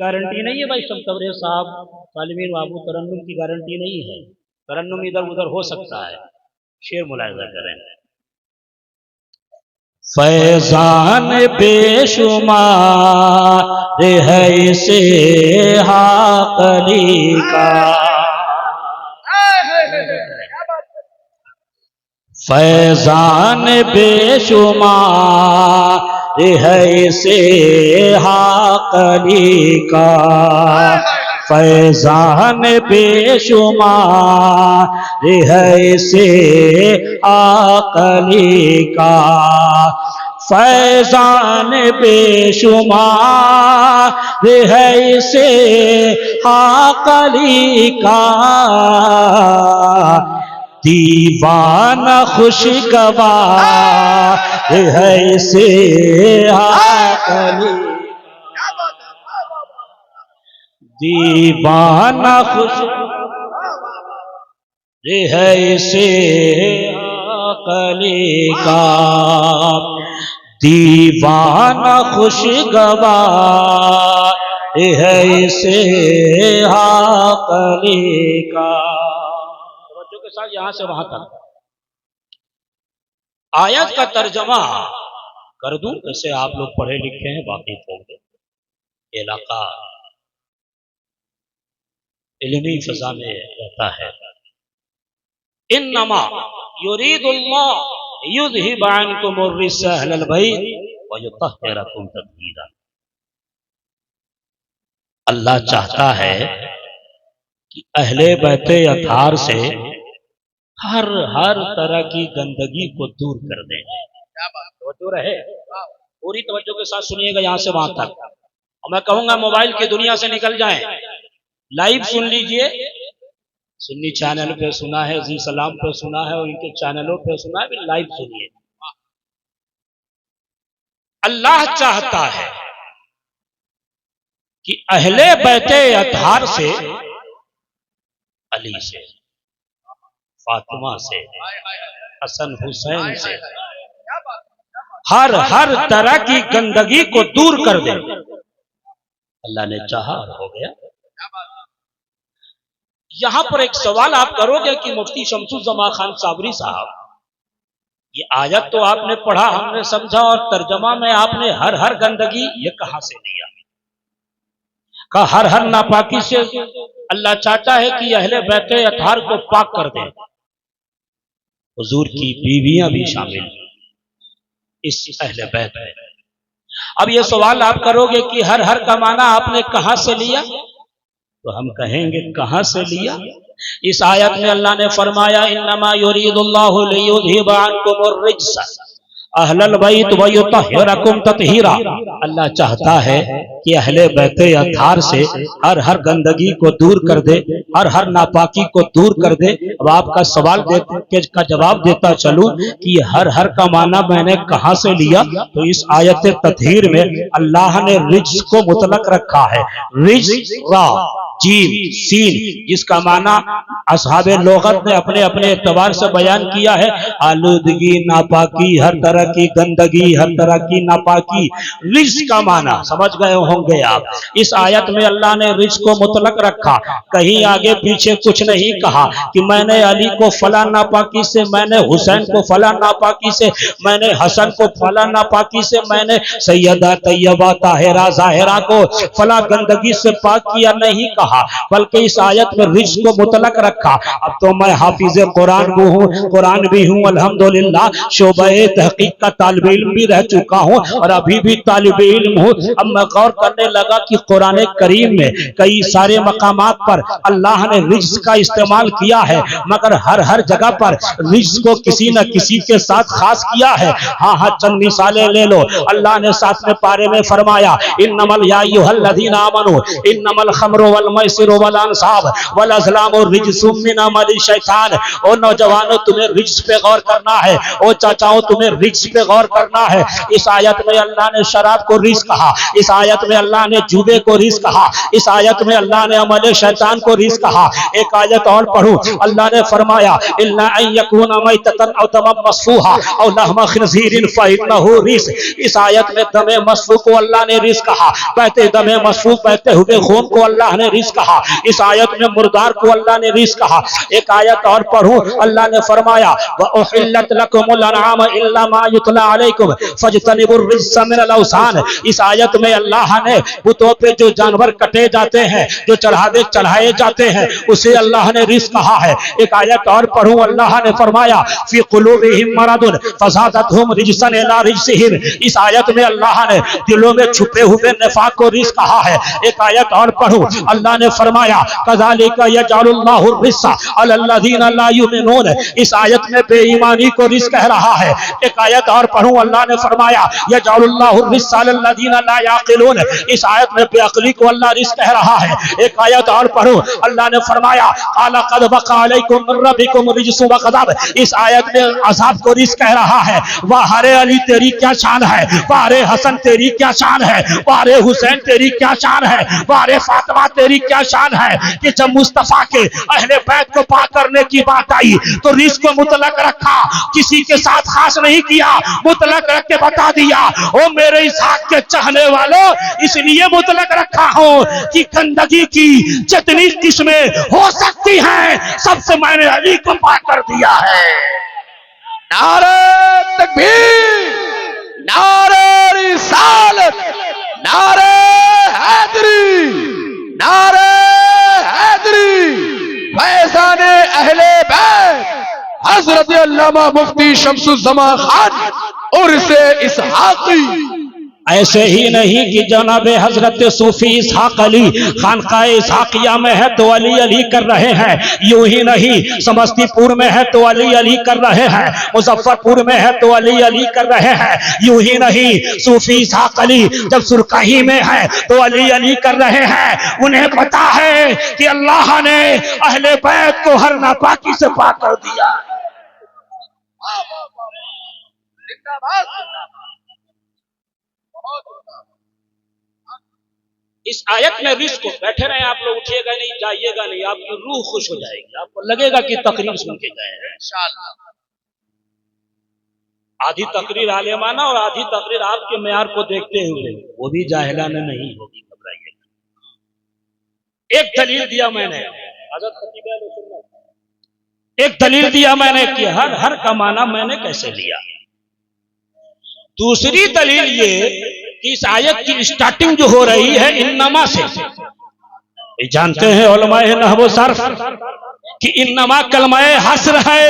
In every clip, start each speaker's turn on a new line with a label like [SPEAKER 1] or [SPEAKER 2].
[SPEAKER 1] Guarantee नहीं है भाई शमतबरेज साहब तालिमीन बाबू तरन्नुम की गारंटी नहीं है। तरन्नुम इधर उधर हो सकता है। शेर मुलाहिजा करें।
[SPEAKER 2] फैजान बेशुमार है इसे हाकली का, फैजान बेशुमार है इसे हाकली का, फैजान बेशुमार है इसे आकली का, फैजान बेशुमार है इसे आकली का, दीवाना खुशगवार है इसे आकली, दीवाना खुश है इसे आकली का, दीवाना खुशगवार है इसे आकली का।
[SPEAKER 1] बच्चों के साथ यहां से वहां तक आयत का तर्जमा कर दूं। वैसे आप लोग पढ़े लिखे हैं, वाकिफ होंगे, इलाका इल्मी फजा में रहता है। इन्नमा युरीदुल्लाह युज़हिब अन्कुमुर रिज्सा अहलल बैत व युतह्हिरकुम तत्हीरा। अल्लाह चाहता है कि अहले बैते अतार से हर तरह की गंदगी को दूर कर दें। तवज्जो रहे, पूरी तवज्जो के साथ सुनिएगा यहां से वहां तक। और मैं कहूंगा मोबाइल की दुनिया से निकल जाएं, लाइव सुन लीजिए। सुन्नी चैनल पे सुना है, जी सलाम पे सुना है और इनके चैनलों पे सुना है, लाइव सुनिए। अल्लाह चाहता है कि अहले बैते अतहार से, अली से, फातिमा से, हसन हुसैन से हर तरह की गंदगी को दूर कर दे। अल्लाह ने चाहा और हो गया। यहां पर एक सवाल आप करोगे कि मुफ्ती शमसुज़्ज़मा खान साबरी साहब, ये आयत तो आपने पढ़ा, हमने समझा और तर्जमा में आपने हर गंदगी ये कहां से लिया? का हर नापाकी से अल्लाह चाहता है कि अहले बैते अतहार को पाक कर दे। हुजूर की बीवियां भी शामिल इस अहले बैत में। अब ये सवाल आप करोगे कि हर का माना आपने कहां से लिया? तो हम कहेंगे कहां से लिया? इस आयत में अल्लाह ने फरमाया इन्नमा युरीदुल्लाहु लियुज़हिब अन्कुमुर रिज्सा अहलल बैत व युतह्हिरकुम तत्हीरा। अल्लाह चाहता है कि अहले बैते अतहार से हर गंदगी को दूर कर दे, हर नापाकी को दूर कर दे। अब आपका सवाल का जवाब देता चलूं कि हर का माना मैंने कहां से लिया? तो इस आयत तत्हीर में अल्लाह ने रिज्क को मुतलक रखा है। रिज्क रा जीम सीन, जिसका माना असहाबे लोगत ने अपने अपने एतबार से बयान किया है। आलूदगी, नापाकी, हर तरह की गंदगी, हर तरह की नापाकी। रिज्क का माना समझ गए होंगे आप। इस आयत में अल्लाह ने रिज्क को मुतलक रखा, कहीं आगे पीछे कुछ नहीं कहा कि मैंने अली को फला नापाकी से, मैंने हुसैन को फला नापाकी से, मैंने हसन को फला नापाकी से, मैंने सैयदा तैयबा ताहिरा जाहिरा को फला गंदगी से पाक किया, नहीं कहा, बल्कि इस आयत में रिज्क को मुतलक रखा। अब तो मैं हाफिज कुरान भी हूँ अल्हम्दुलिल्लाह, शोबे तहकीक का तालिब इल्म भी रह चुका हूँ और अभी भी तालिब इल्म हूँ। अब मैं गौर करने लगा कि कुरान करीम में कई सारे मकामात पर अल्लाह ने रिज्क का इस्तेमाल किया है, मगर हर जगह पर रिज्क को किसी न किसी के साथ खास किया है। हाँ, चंद मिसालें ले लो। अल्लाह ने 7वें पारे में फरमाया इन्नमल या अय्युहल्लज़ीना आमनू इन्नमल खम्रु वल मैसिर वल अंसाब वल अज़लाम रिज्सुम मिन अमल शैतान। ओ नौजवानों, तुम्हें रिज्स पे गौर करना है। ओ चाचाओं, तुम्हें रिज्स पे गौर करना है। इस आयत में अल्लाह ने शराब को रिज्स कहा, इस आयत में अल्लाह ने जुबे को रिज्स कहा, इस आयत में अल्लाह ने अमल शैतान को रिज्स कहा। एक आयत और पढ़ूं, अल्लाह ने फरमाया इल्ला अन यकूना मैततन औ दमम मस्फूहा औ लहम खिंज़ीरिन फइन्नहु रिज्स। इस आयत में दमे मस्फू को अल्लाह ने रिज्स कहा, बहते दमे मस्फू बहते हुए खून को अल्लाह ने रिज्स कहा। इस आयत में मुर्दार को अल्लाह ने रिज्स कहा। एक आयत और पढ़ूं, अल्लाह ने फरमाया व उहिल्लत लकुमुल अनआम इल्ला मा युतला अलैकुम फज्तनिबुर रिज्स मिनल औसान। इस आयत में अल्लाह ने बुतों पे जो जानवर कटे जाते हैं, जो चढ़ाए जाते हैं, उसे अल्लाह ने रिज्स कहा है। एक आयत और पढ़ूं, अल्लाह ने फरमाया फी कुलूबिहिम मरदुन फज़ादतहुम रिज्सन इला रिज्सिहिम। इस आयत में अल्लाह ने दिलों में छुपे हुए निफाक को रिज्स कहा है। एक आयत और पढ़ूं, अल्लाह ने फरमाया कज़ालिका यजअलुल्लाहु रिज्सा अलल्लज़ीना ला युमिनून। इस आयत में बेईमानी को रिज्स कह रहा है। एक आयत और पढ़ूं, अल्लाह ने फरमाया यजअलुल्लाहु रिज्सा अलल्लज़ीना ला याक़िलून। इस आयत में बेअक्ली को अल्लाह रिज्स कह रहा है। एक आयत और पढ़ूं, अल्लाह ने फरमाया क़ाल क़द वक़अ अलैकुम मिन रब्बिकुम रिज्सुन व ग़ज़ब। इस आयत में अज़ाब को रिज्स कह रहा है। वाह रे अली तेरी क्या शान है, वाह रे हसन तेरी क्या शान है, वाह रे हुसैन तेरी क्या शान है, वाह रे फातिमा तेरी क्या शान है कि जब मुस्तफा के अहले बैत को पाक करने की बात आई तो रिज्स को मुतलक रखा, किसी के साथ खास नहीं किया, मुतलक रख के बता दिया ओ मेरे इसहाक के चाहने वालों, इसलिए मुतलक रखा हो कि गंदगी की जितनी किस्में हो सकती हैं सबसे मैंने अली को पाक कर दिया है।
[SPEAKER 3] नारे तकबीर, नारे रिसालत, नारे हैदरी, नारे हैदरी। फैज़ाने अहले बैत हजरत अल्लामा मुफ्ती शम्सुज़्ज़मा खान उर्से इसहाक़ी।
[SPEAKER 1] ऐसे ही नहीं कि जनाबे हजरत सूफी इसहाक अली खानकाह इसहाकिया में है तो अली अली कर रहे हैं, यूं ही नहीं समस्तीपुर में है तो अली अली कर रहे हैं, मुजफ्फरपुर में है तो अली अली कर रहे हैं, यूं ही नहीं सूफी इसहाक अली जब सुरकाही में है तो अली अली कर रहे हैं। उन्हें पता है कि अल्लाह ने अहले बैत को हर नापाकी से पाक कर दिया। इस आयत में रिस्क को बैठे रहे आप लोग, उठिएगा नहीं, जाइएगा नहीं, आपकी रूह खुश हो जाएगी, आपको लगेगा कि तकरीर सुन के गए हैं इंशाअल्लाह। आधी तकरीर आलिमाना और आधी तकरीर आपके मेयार को देखते हुए, वो भी जाहिलाना नहीं होगी, घबराइएगा। एक दलील दिया मैंने, एक दलील दिया मैंने कि हर का माना मैंने कैसे लिया। दूसरी दलील ये कि इस आयत की स्टार्टिंग जो हो रही है इन्नमा से, जानते हैं उलमाए नहव सर्फ कि इन्नमा कलमाए हस्र है,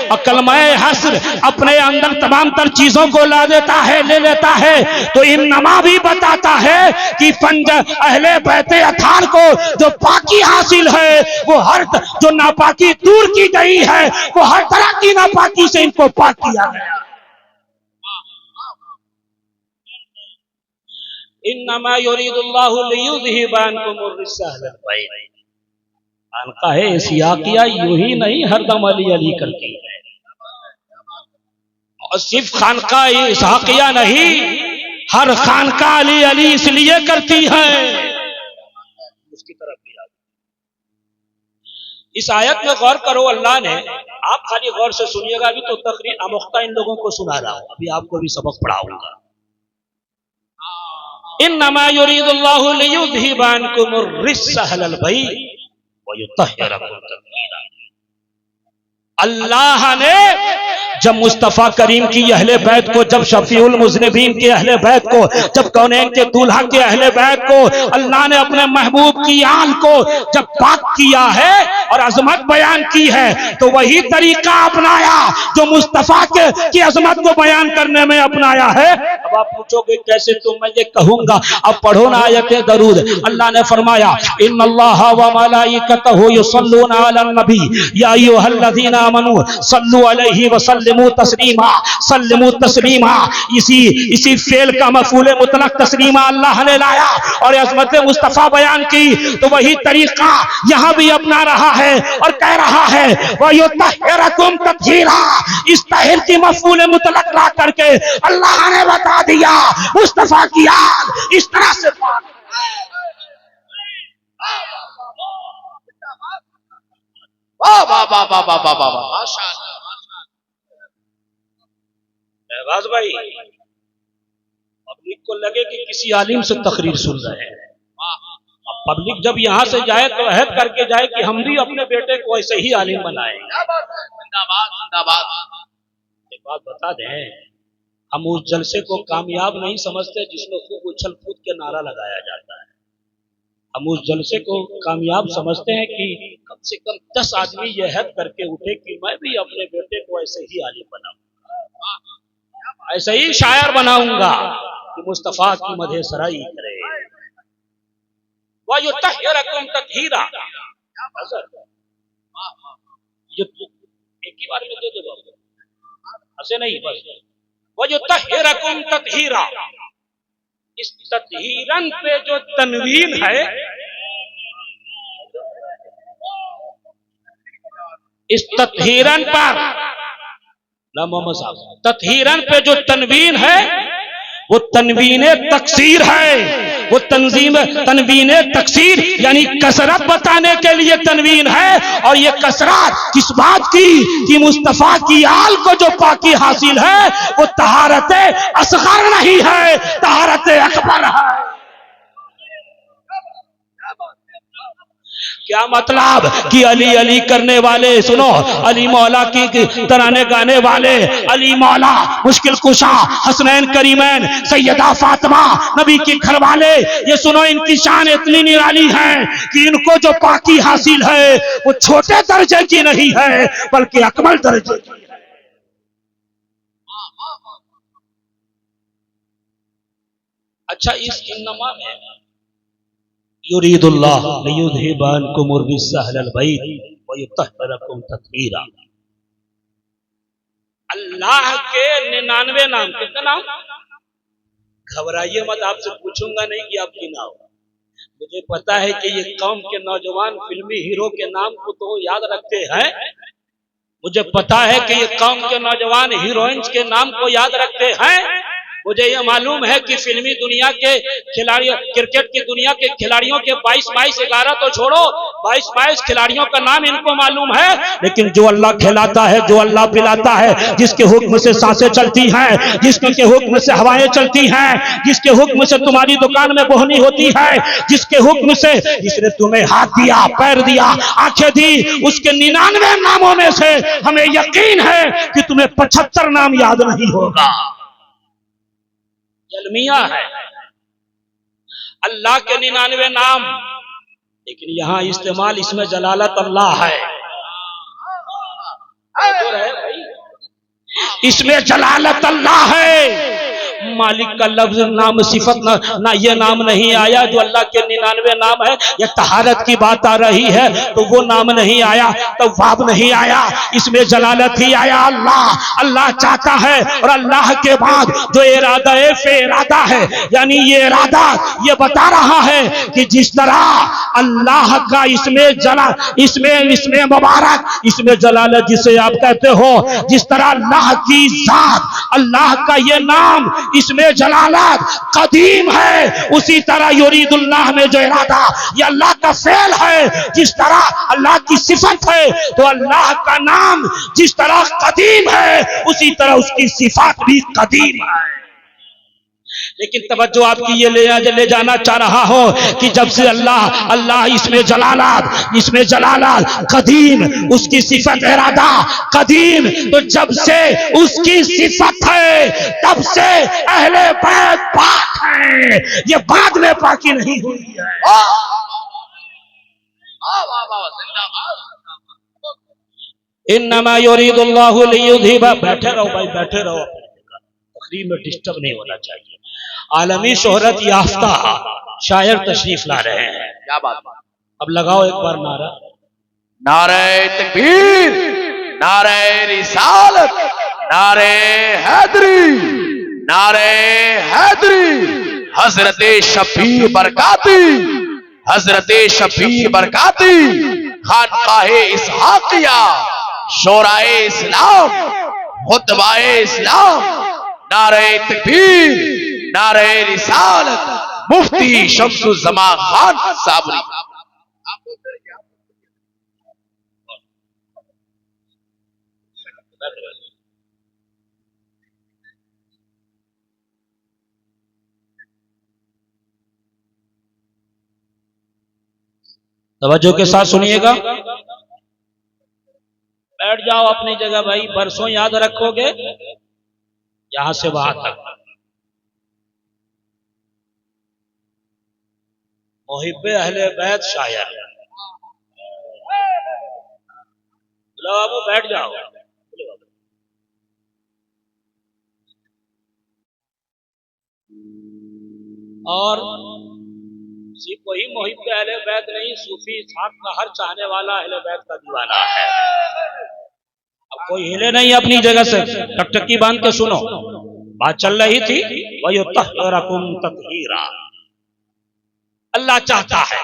[SPEAKER 1] और कलमाए हस्र अपने अंदर तमाम तर चीजों को ला देता है, ले लेता है। तो इन्नमा भी बताता है कि पंज अहले बैते अथार को जो पाकी हासिल है, वो हर जो नापाकी दूर की गई है, वो हर तरह की नापाकी से इनको पाक किया गया। इन्नमा युरीदुल्लाहु लियुज़हिबा अन्कुमुर रिज्सा अहलल बैत। खानकाह इसहाकिया यूं ही नहीं हरदम अली अली करती है, और सिर्फ खानकाह इसहाकिया नहीं, हर खानकाह अली अली इसलिए करती है। उसकी तरफ भी आ, इस आयत में गौर करो, अल्लाह ने, आप खाली गौर से सुनिएगा, अभी तो तकरीर आमुख्ता इन लोगों को सुना रहा हूं, अभी आपको भी सबक पढ़ाऊंगा। इन्नमा युरीदुल्लाहु लियुज़हिबा अन्कुमुर रिज्सा अहलल बैत व युत्तहिरकुम तत्हीरा। अल्लाह ने जब मुस्तफा करीम की अहले बैत को, जब शफीउल मुज़निबीन के अहले बैत को, जब कौनैन के दूल्हा के अहले बैत को अल्लाह ने अपने महबूब की आल को जब पाक किया है, और अजमत बयान की है तो वही तरीका अपनाया जो मुस्तफा की अजमत को बयान करने में अपनाया है। अब आप पूछोगे कैसे, तो मैं ये कहूंगा, अब पढ़ो ना आयत दरूद। अल्लाह ने फरमाया इन्नल्लाह व मलाइकतहु युसल्लूना अलन नबी या अय्युहल्लज़ीना आमनू सल्लु अलैहि व सल्लिमू तस्लीमा, सल्लिमू तस्लीमा। इसी फेल का मफूल मुतलक तस्लीमा अल्लाह ने लाया और अज़मत मुस्तफा बयान की, तो वही तरीका यहां भी अपना रहा है और कह रहा है व युतहिरकुम तत्हीरा। इस तहर की मफूल मुतलक ला करके अल्लाह ने बता दिया मुस्तफा की आग इस तरह से
[SPEAKER 3] वाह वाह वाह वाह वाह वाह वाह, माशाअल्लाह।
[SPEAKER 1] शहबाज भाई, पब्लिक को लगे कि किसी आलिम से तकरीर सुन रहे हैं। अब पब्लिक जब यहाँ से जाए तो अहद करके जाए कि हम भी अपने बेटे को ऐसे ही आलिम बनाएंगे।
[SPEAKER 3] जिंदाबाद जिंदाबाद।
[SPEAKER 1] एक बात बता दें, हम उस जलसे को कामयाब नहीं समझते जिसमें खूब उछल कूद के नारा लगाया जाता है। हम उस जलसे को कामयाब समझते हैं कि कम से कम 10 आदमी यह हद करके उठे कि मैं भी अपने बेटे को ऐसे ही आलिम बनाऊंगा, ऐसे ही शायर बनाऊंगा कि मुस्तफा की मदह सराई करे। वह युतहिरकुम तत्हीरा, एक ही बार में दे दो बाबू, ऐसे नहीं बस। वह युतहिरकुम तत्हीरा, इस तत्हीरन पे जो तनवीन है, इस तत्हीरन पर मोहम्मद साहब, तत्हीरन पे जो तनवीन है वो तनवीने तकसीर है। वो तनवीने तकसीर यानी कसरत बताने के लिए तनवीन है। और ये कसरत किस बात की कि मुस्तफा की आल को जो पाकी हासिल है वो तहारत असगर नहीं है, तहारत अकबर है। क्या मतलब कि अली अली करने वाले, सुनो, अली मौला की तराने गाने वाले, अली मौला, मुश्किल कुशा, हसनैन करीमैन, सैयदा फातिमा, नबी के घर वाले, ये सुनो इनकी शान इतनी निराली है कि इनको जो पाकी हासिल है वो छोटे दर्जे की नहीं है बल्कि अकमल दर्जे की है। अच्छा, इस इन्नमा में युरीदुल्लाह लियुज़हिबा अन्कुम अर्रिज्सा अहलल बैत व युतहिरकुम तत्हीरा। अल्लाह के 99 नाम, कितने नाम? घबराइए मत, आपसे पूछूंगा नहीं कि आप गिनाओ। मुझे पता है कि ये कौम के नौजवान फिल्मी हीरो के नाम को तो याद रखते हैं, मुझे पता है कि ये कौम के नौजवान हीरोइंस के नाम को याद रखते हैं। मुझे यह मालूम है कि फिल्मी दुनिया के खिलाड़ियों, क्रिकेट की दुनिया के खिलाड़ियों के 22 11 तो छोड़ो, 22 खिलाड़ियों का नाम इनको मालूम है। लेकिन जो अल्लाह खिलाता है, जो अल्लाह पिलाता है, जिसके हुक्म से सांसें चलती हैं, जिसके हुक्म से हवाएं चलती हैं, जिसके हुक्म से तुम्हारी दुकान में बोहनी होती है, जिसके हुक्म से, जिसने तुम्हें हाथ दिया, पैर दिया, आंखें दी, उसके 99 नामों में से हमें यकीन है कि तुम्हें 75 नाम याद नहीं होगा। अलमिया है अल्लाह के 99 नाम, लेकिन यहां इस्तेमाल इसमें जलालत अल्लाह है। इसमें जलालत अल्लाह है। मालिक का लफ्ज नाम सिफत ना ये नाम नहीं आया जो अल्लाह के 99 नाम है। ये तहारत की बात आ रही है तो वो नाम नहीं आया, तव्वाब नहीं आया, इसमें जलालत ही आया। अल्लाह अल्लाह चाहता है और अल्लाह के बाद जो इरादा है फे इरादा है, यानी ये इरादा ये बता रहा है कि जिस तरह अल्लाह का इसमें मुबारक, इसमें जलालत जिसे आप कहते हो, जिस तरह अल्लाह की जात, अल्लाह का ये नाम, इसमें जलालत कदीम है, उसी तरह युरीदुल्लाह में जो इरादा ये अल्लाह का फेल है। जिस तरह अल्लाह की सिफत है तो अल्लाह का नाम जिस तरह कदीम है उसी तरह उसकी सिफत भी कदीम है। लेकिन तवज्जो आपकी ये ले जाना चाह रहा हो कि जब से अल्लाह इसमें जलालत कदीम, उसकी सिफत इरादा कदीम, तो जब से उसकी सिफत है तब से अहले बैत पाक है, ये बाद में पाकी नहीं हुई है।
[SPEAKER 3] वाह वाह वाह, जिंदाबाद।
[SPEAKER 1] इन्नमा युरीदुल्लाहु लियुज़हिबा, बैठे रहो भाई, बैठे रहो अपनी जगह, तकरीर में डिस्टर्ब नहीं होना चाहिए। आलमी शोहरत याफ्ता शायर तशरीफ ला रहे हैं।
[SPEAKER 3] क्या बात।
[SPEAKER 1] अब लगाओ एक बार नारा।
[SPEAKER 3] नारे तकबीर, नारे रिसालत, नारे हैदरी, नारे हैदरी। हजरत शफीर बरकाती, हजरत शफीर बरकाती, खानकाहे इसहाकिया, शोराए इस्लाम, खुतबाए इस्लाम। नारे तकबीर, नारे रिसालत, मुफ्ती शम्सुज़्ज़मान खान साबरी।
[SPEAKER 1] तवज्जो के साथ सुनिएगा, बैठ जाओ अपनी जगह भाई, बरसों याद रखोगे यहां से वहां तक। मुहिब्बे अहले बैत शायर, लो बाबू बैठ जाओ। और सिर्फ वही मुहिब्बे अहले बैत नहीं, सूफी इस्हाक का हर चाहने वाला अहले बैत का दीवाना है। अब कोई हिले नहीं अपनी जगह से, टकटकी बांध के सुनो। बात चल रही थी वयुत्तहिरकुम तत्हीरा, अल्लाह चाहता है।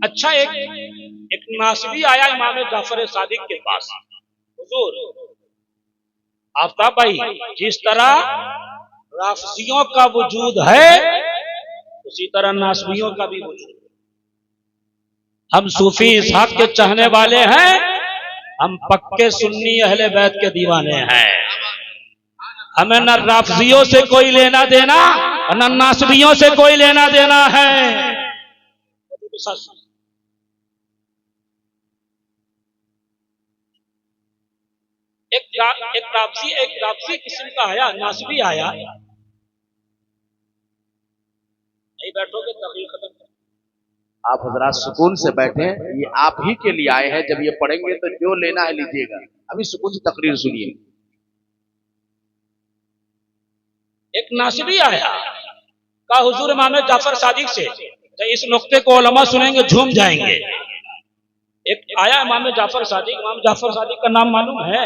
[SPEAKER 1] अच्छा, एक नासबी आया इमाम जाफर सादिक के पास, हुजूर आफ्ताब भाई, जिस तरह राफजियों का वजूद है उसी तरह नासबियों का भी वजूद है। हम सूफी इस्हाक के चाहने वाले हैं, हम पक्के सुन्नी अहले बैत के दीवाने हैं। हमें न राफजियों से कोई लेना देना और न नासबियों से कोई लेना देना है। एक राफजी किस्म का आया, नासबी आया। नहीं बैठोगे तकरीर खत्म।
[SPEAKER 3] आप हजरात सुकून से बैठे, ये आप ही के लिए आए हैं। जब ये पढ़ेंगे तो जो लेना है लीजिएगा। अभी सुकून से तकरीर सुनिए।
[SPEAKER 1] एक नासबी आया, कहा हुजूर इमाम जाफर सादिक से, इस नुक्ते को उलमा सुनेंगे झूम जाएंगे। एक आया इमाम जाफर सादिक। इमाम जाफर सादिक का नाम मालूम है?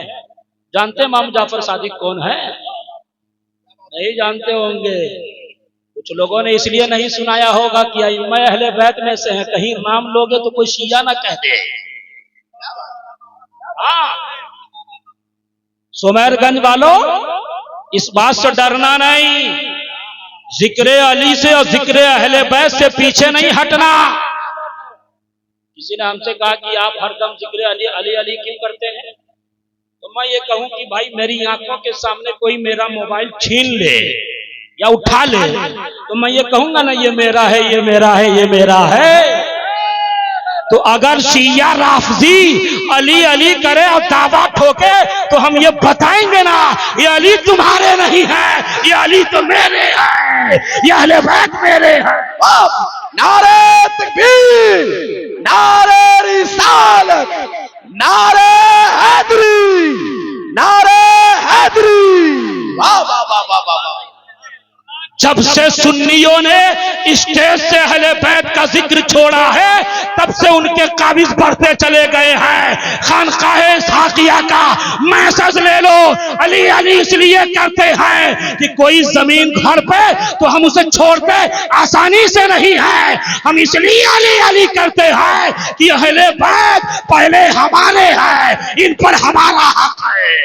[SPEAKER 1] जानते इमाम जाफर सादिक कौन है? नहीं जानते होंगे। कुछ लोगों ने इसलिए नहीं सुनाया होगा कि मैं अहले बैत में से है, कहीं नाम लोगे तो कोई शिया ना कह दे। हाँ, सुमेरगंज वालों, इस बात से डरना नहीं, जिक्र अली से और जिक्र अहले बैत से पीछे नहीं हटना। किसी ने हमसे कहा कि आप हरदम जिक्र अली अली अली क्यों करते हैं? तो मैं ये कहूं कि भाई मेरी आंखों के सामने कोई मेरा मोबाइल छीन ले या उठा ले तो मैं ये कहूंगा ना ये मेरा है, ये मेरा है, ये मेरा है। तो अगर शिया राफजी अली अली करे और दावा ठोके तो हम ये बताएंगे ना, ये अली तुम्हारे नहीं है, ये अली तो मेरे हैं, ये अहले बैत मेरे हैं।
[SPEAKER 3] नारे तकबीर, नारे रिसालत, नारे हैदरी, नारे हैदरी। वाह वाह वाह वाह वाह।
[SPEAKER 1] जब से सुन्नियों ने स्टेज से अहले बैत का जिक्र छोड़ा है तब से उनके काबिज बढ़ते चले गए हैं। खानकाहे इस्हाकिया का मैसेज ले लो, अली अली इसलिए करते हैं कि कोई जमीन घर पे तो हम उसे छोड़ते आसानी से नहीं है, हम इसलिए अली अली करते हैं कि अहले बैत पहले हमारे हैं, इन पर हमारा हक है।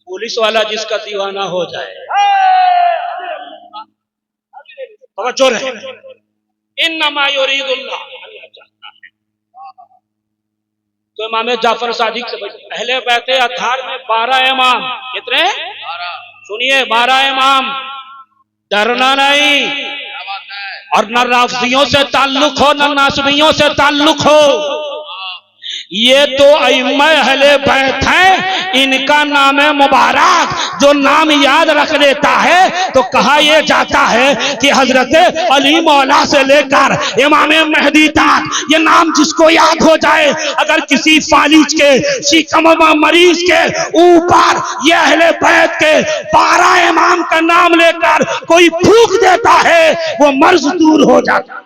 [SPEAKER 1] पुलिस वाला जिसका दीवाना हो जाए, तवज्जो रहे, इन्नमा युरीदुल्लाह, तो इमाम जाफर सादिक से अहले बैत अत्हार में 12 इमाम, कितने? सुनिए 12 इमाम। डरना नहीं, और न राफजियों से ताल्लुक हो न नासबियों से ताल्लुक हो। ये तो अइम्मा अहले बैत हैं, इनका नाम है मुबारक। जो नाम याद रख लेता है तो कहा यह जाता है कि हजरत अली मौला से लेकर इमाम मेहदी तक, ये नाम जिसको याद हो जाए, अगर किसी फालिज के, शिकम मरीज के ऊपर ये अहले बैत के 12 इमाम का नाम लेकर कोई फूंक देता है, वो मर्ज दूर हो जाता है।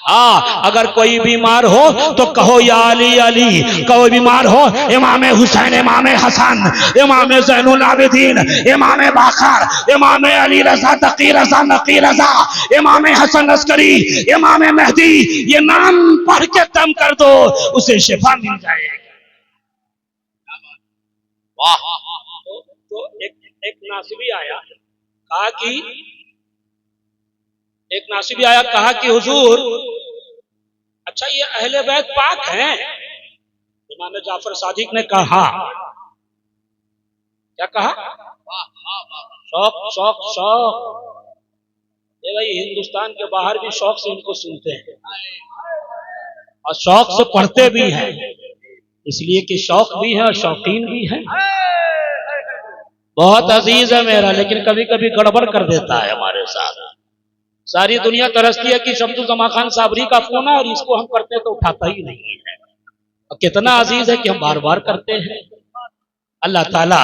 [SPEAKER 1] अगर कोई बीमार हो तो कहो या अली अली, कोई बीमार हो इमाम हुसैन, इमाम हसन, इमाम ज़ैनुल आबिदीन, इमाम बाकर, इमाम अली रजा, तकी रजा, नकी रजा, इमाम हसन अस्करी, इमाम मेहदी, ये नाम पढ़ के दम कर दो, उसे शिफा मिल जाएगी। वाह। तो एक नासिबी आया, कहा कि हुजूर, अच्छा ये अहले बैत पाक हैं? इमाम जाफर सादिक ने कहा, क्या कहा? शौक शौक शौक। ये भाई हिंदुस्तान के बाहर भी शौक से इनको सुनते हैं और शौक से पढ़ते भी हैं, इसलिए कि शौक भी है और शौकीन भी है। बहुत अजीज है मेरा, लेकिन कभी कभी गड़बड़ कर देता है हमारे साथ। सारी दुनिया तरसती है कि शम्सु जमा खान साबरी का फोन है और इसको हम करते तो उठाता ही नहीं है। और कितना अजीज है कि हम बार बार करते हैं। अल्लाह ताला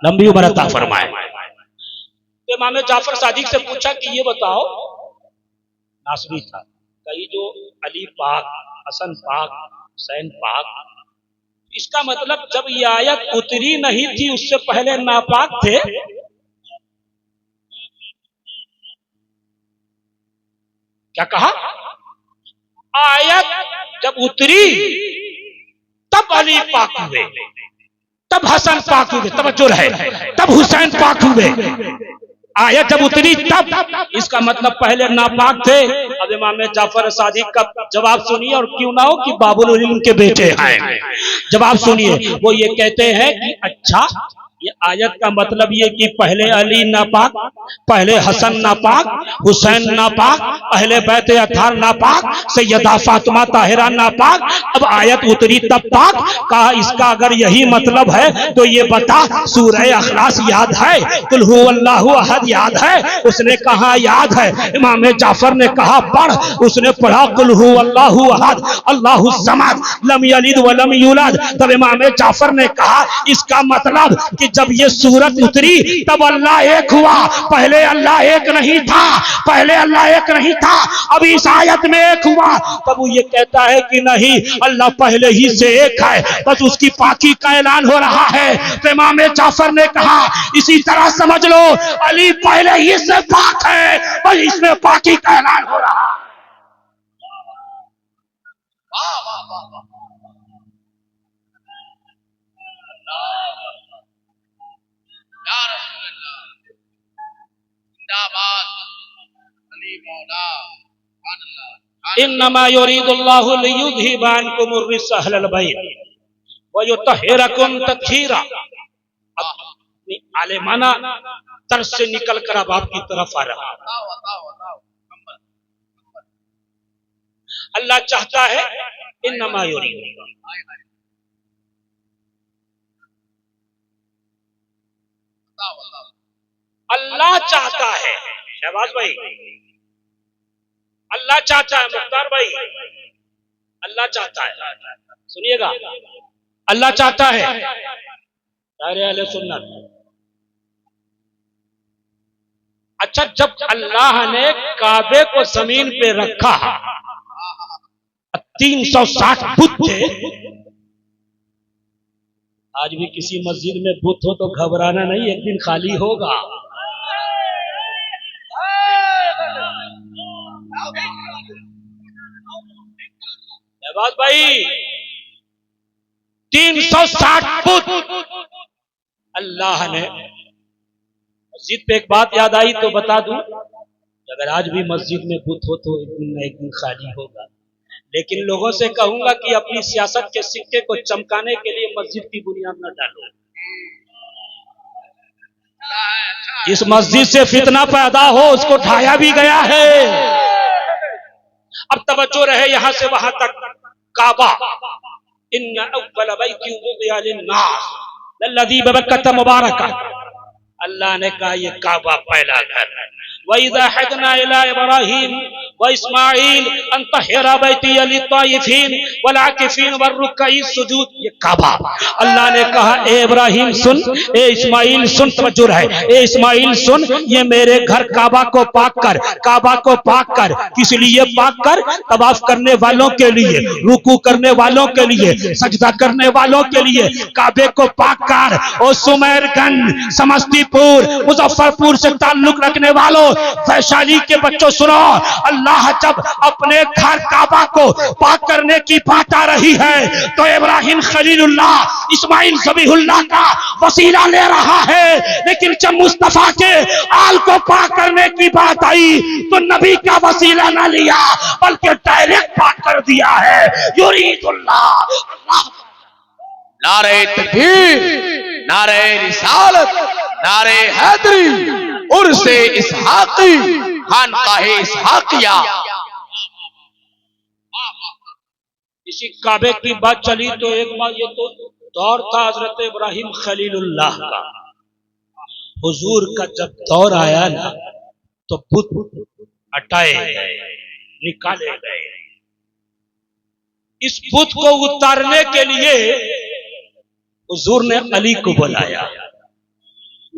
[SPEAKER 1] लंबी उम्र अता फरमाए। तो इमाम जाफर सादिक से पूछा कि ये बताओ, नासबी था, कई जो अली पाक, हसन पाक, हुसैन पाक, इसका मतलब जब ये आयत उतरी नहीं थी उससे पहले नापाक थे? क्या कहा? आयत जब उतरी तब अली पाक हुए, तब हसन पाक हुए, तवज्जो रहे, तब हुसैन पाक हुए। आयत जब उतरी तब, इसका मतलब पहले नापाक थे। अब इमाम जाफर सादिक का जवाब सुनिए, और क्यों ना हो कि बाबुल इल्म के बेटे हैं। जवाब सुनिए, वो ये कहते हैं कि अच्छा, ये आयत का मतलब ये कि पहले अली नापाक, पहले हसन नापाक, हुसैन नापाक, अहले बैत अत्हार नापाक, सैयदा फातिमा ताहिरा नापाक, अब आयत उतरी तब पाक। कहा इसका अगर यही मतलब है तो ये बता, सूरह अखलास याद है, कुल हु अल्लाहु अहद याद है? उसने कहा याद है। इमाम जाफर ने कहा पढ़, उसने पढ़ा कुल हु अल्लाहु अहद अल्लाहु समद लम यलिद व लम यूलद। तब इमाम जाफर ने कहा इसका मतलब कि जब ये सूरत उतरी तब अल्लाह एक हुआ, पहले अल्लाह एक नहीं था, पहले अल्लाह एक नहीं था, अब इस आयत में एक हुआ। तब वो ये कहता है कि नहीं, अल्लाह पहले ही से एक है, बस उसकी पाकी का ऐलान हो रहा है। तो इमाम जाफर ने कहा इसी तरह समझ लो, अली पहले ही से पाक है, बस इसमें पाकी का ऐलान हो रहा है। इन्नमा युरीदुल्लाहु लियुज़हिबा अन्कुमुर रिज्सा अहलल बैत व युतहिरकुम तत्हीरा। अपनी आलिमाना तर्ज से निकल कर अब आपकी तरफ आ रहा। अल्लाह चाहता है, इन्नमा युरीदु, अल्लाह चाहता है। शहबाज भाई, अल्लाह चाहता है। मुख्तार भाई, अल्लाह चाहता है। सुनिएगा, अल्लाह चाहता है। सारे अहले सुन्नत। अच्छा, जब अल्लाह ने काबे को जमीन पे रखा, 360 बुत थे। आज भी किसी मस्जिद में बुत हो तो घबराना नहीं, एक दिन खाली होगा। शहबाज भाई, 360 बुत अल्लाह ने। मस्जिद पे एक बात याद आई तो बता दूं, अगर आज भी मस्जिद में बुत हो तो एक दिन न एक दिन खाली होगा। लेकिन लोगों से कहूंगा कि अपनी सियासत के सिक्के को चमकाने के लिए मस्जिद की बुनियाद न डालो। जिस मस्जिद से फितना पैदा हो उसको ढाया भी गया है। अब तवज्जो रहे यहां से वहां तक। काबा, इन्ना अव्वल बैति वुदिअ लिन्नास लल्लज़ी बबक्कत मुबारका, अल्लाह ने कहा ये काबा पहला घर है। वइज़ा हदना इला इब्राहीम व इस्माईल अन तहरा बैती लित्ताइफीन वल आकिफीन वर्रुक्कई सुजूद, ये काबा। अल्लाह ने कहा ए इब्राहिम सुन, ए इस्माईल सुन, तवज्जो रहे, ए इस्माईल सुन, ये मेरे घर काबा को पाक कर, काबा को पाक कर। किस लिए पाक कर? तवाफ करने वालों के लिए, रुकू करने वालों के लिए, सजदा करने वालों के लिए काबे को पाक कर। और सुमेरगंज, समस्तीपुर, मुजफ्फरपुर से ताल्लुक रखने वालों, वैशाली के बच्चों सुनो, अल्लाह जब अपने घर काबा को पाक करने की बात आ रही है तो इब्राहिम खलीलुल्लाह, इस्माइल ज़बीहुल्लाह का वसीला ले रहा है। लेकिन जब मुस्तफा के आल को पाक करने की बात आई तो नबी का वसीला ना लिया बल्कि डायरेक्ट पाक कर दिया है। युरीदुल्लाह, अल्लाह।
[SPEAKER 3] नारे तकबीर, नारे रिसालत, नारे हैदरी, उर्से इसहाकी, खानकाहे इसहाकिया।
[SPEAKER 1] इसी काबे की बात चली तो एक बार ये तो दौर था हजरत इब्राहिम खलीलुल्लाह का। हुजूर का जब दौर आया ना तो बुत हटाए गए, निकाले गए। इस बुत को उतारने के लिए हुजूर ने अली को बुलाया।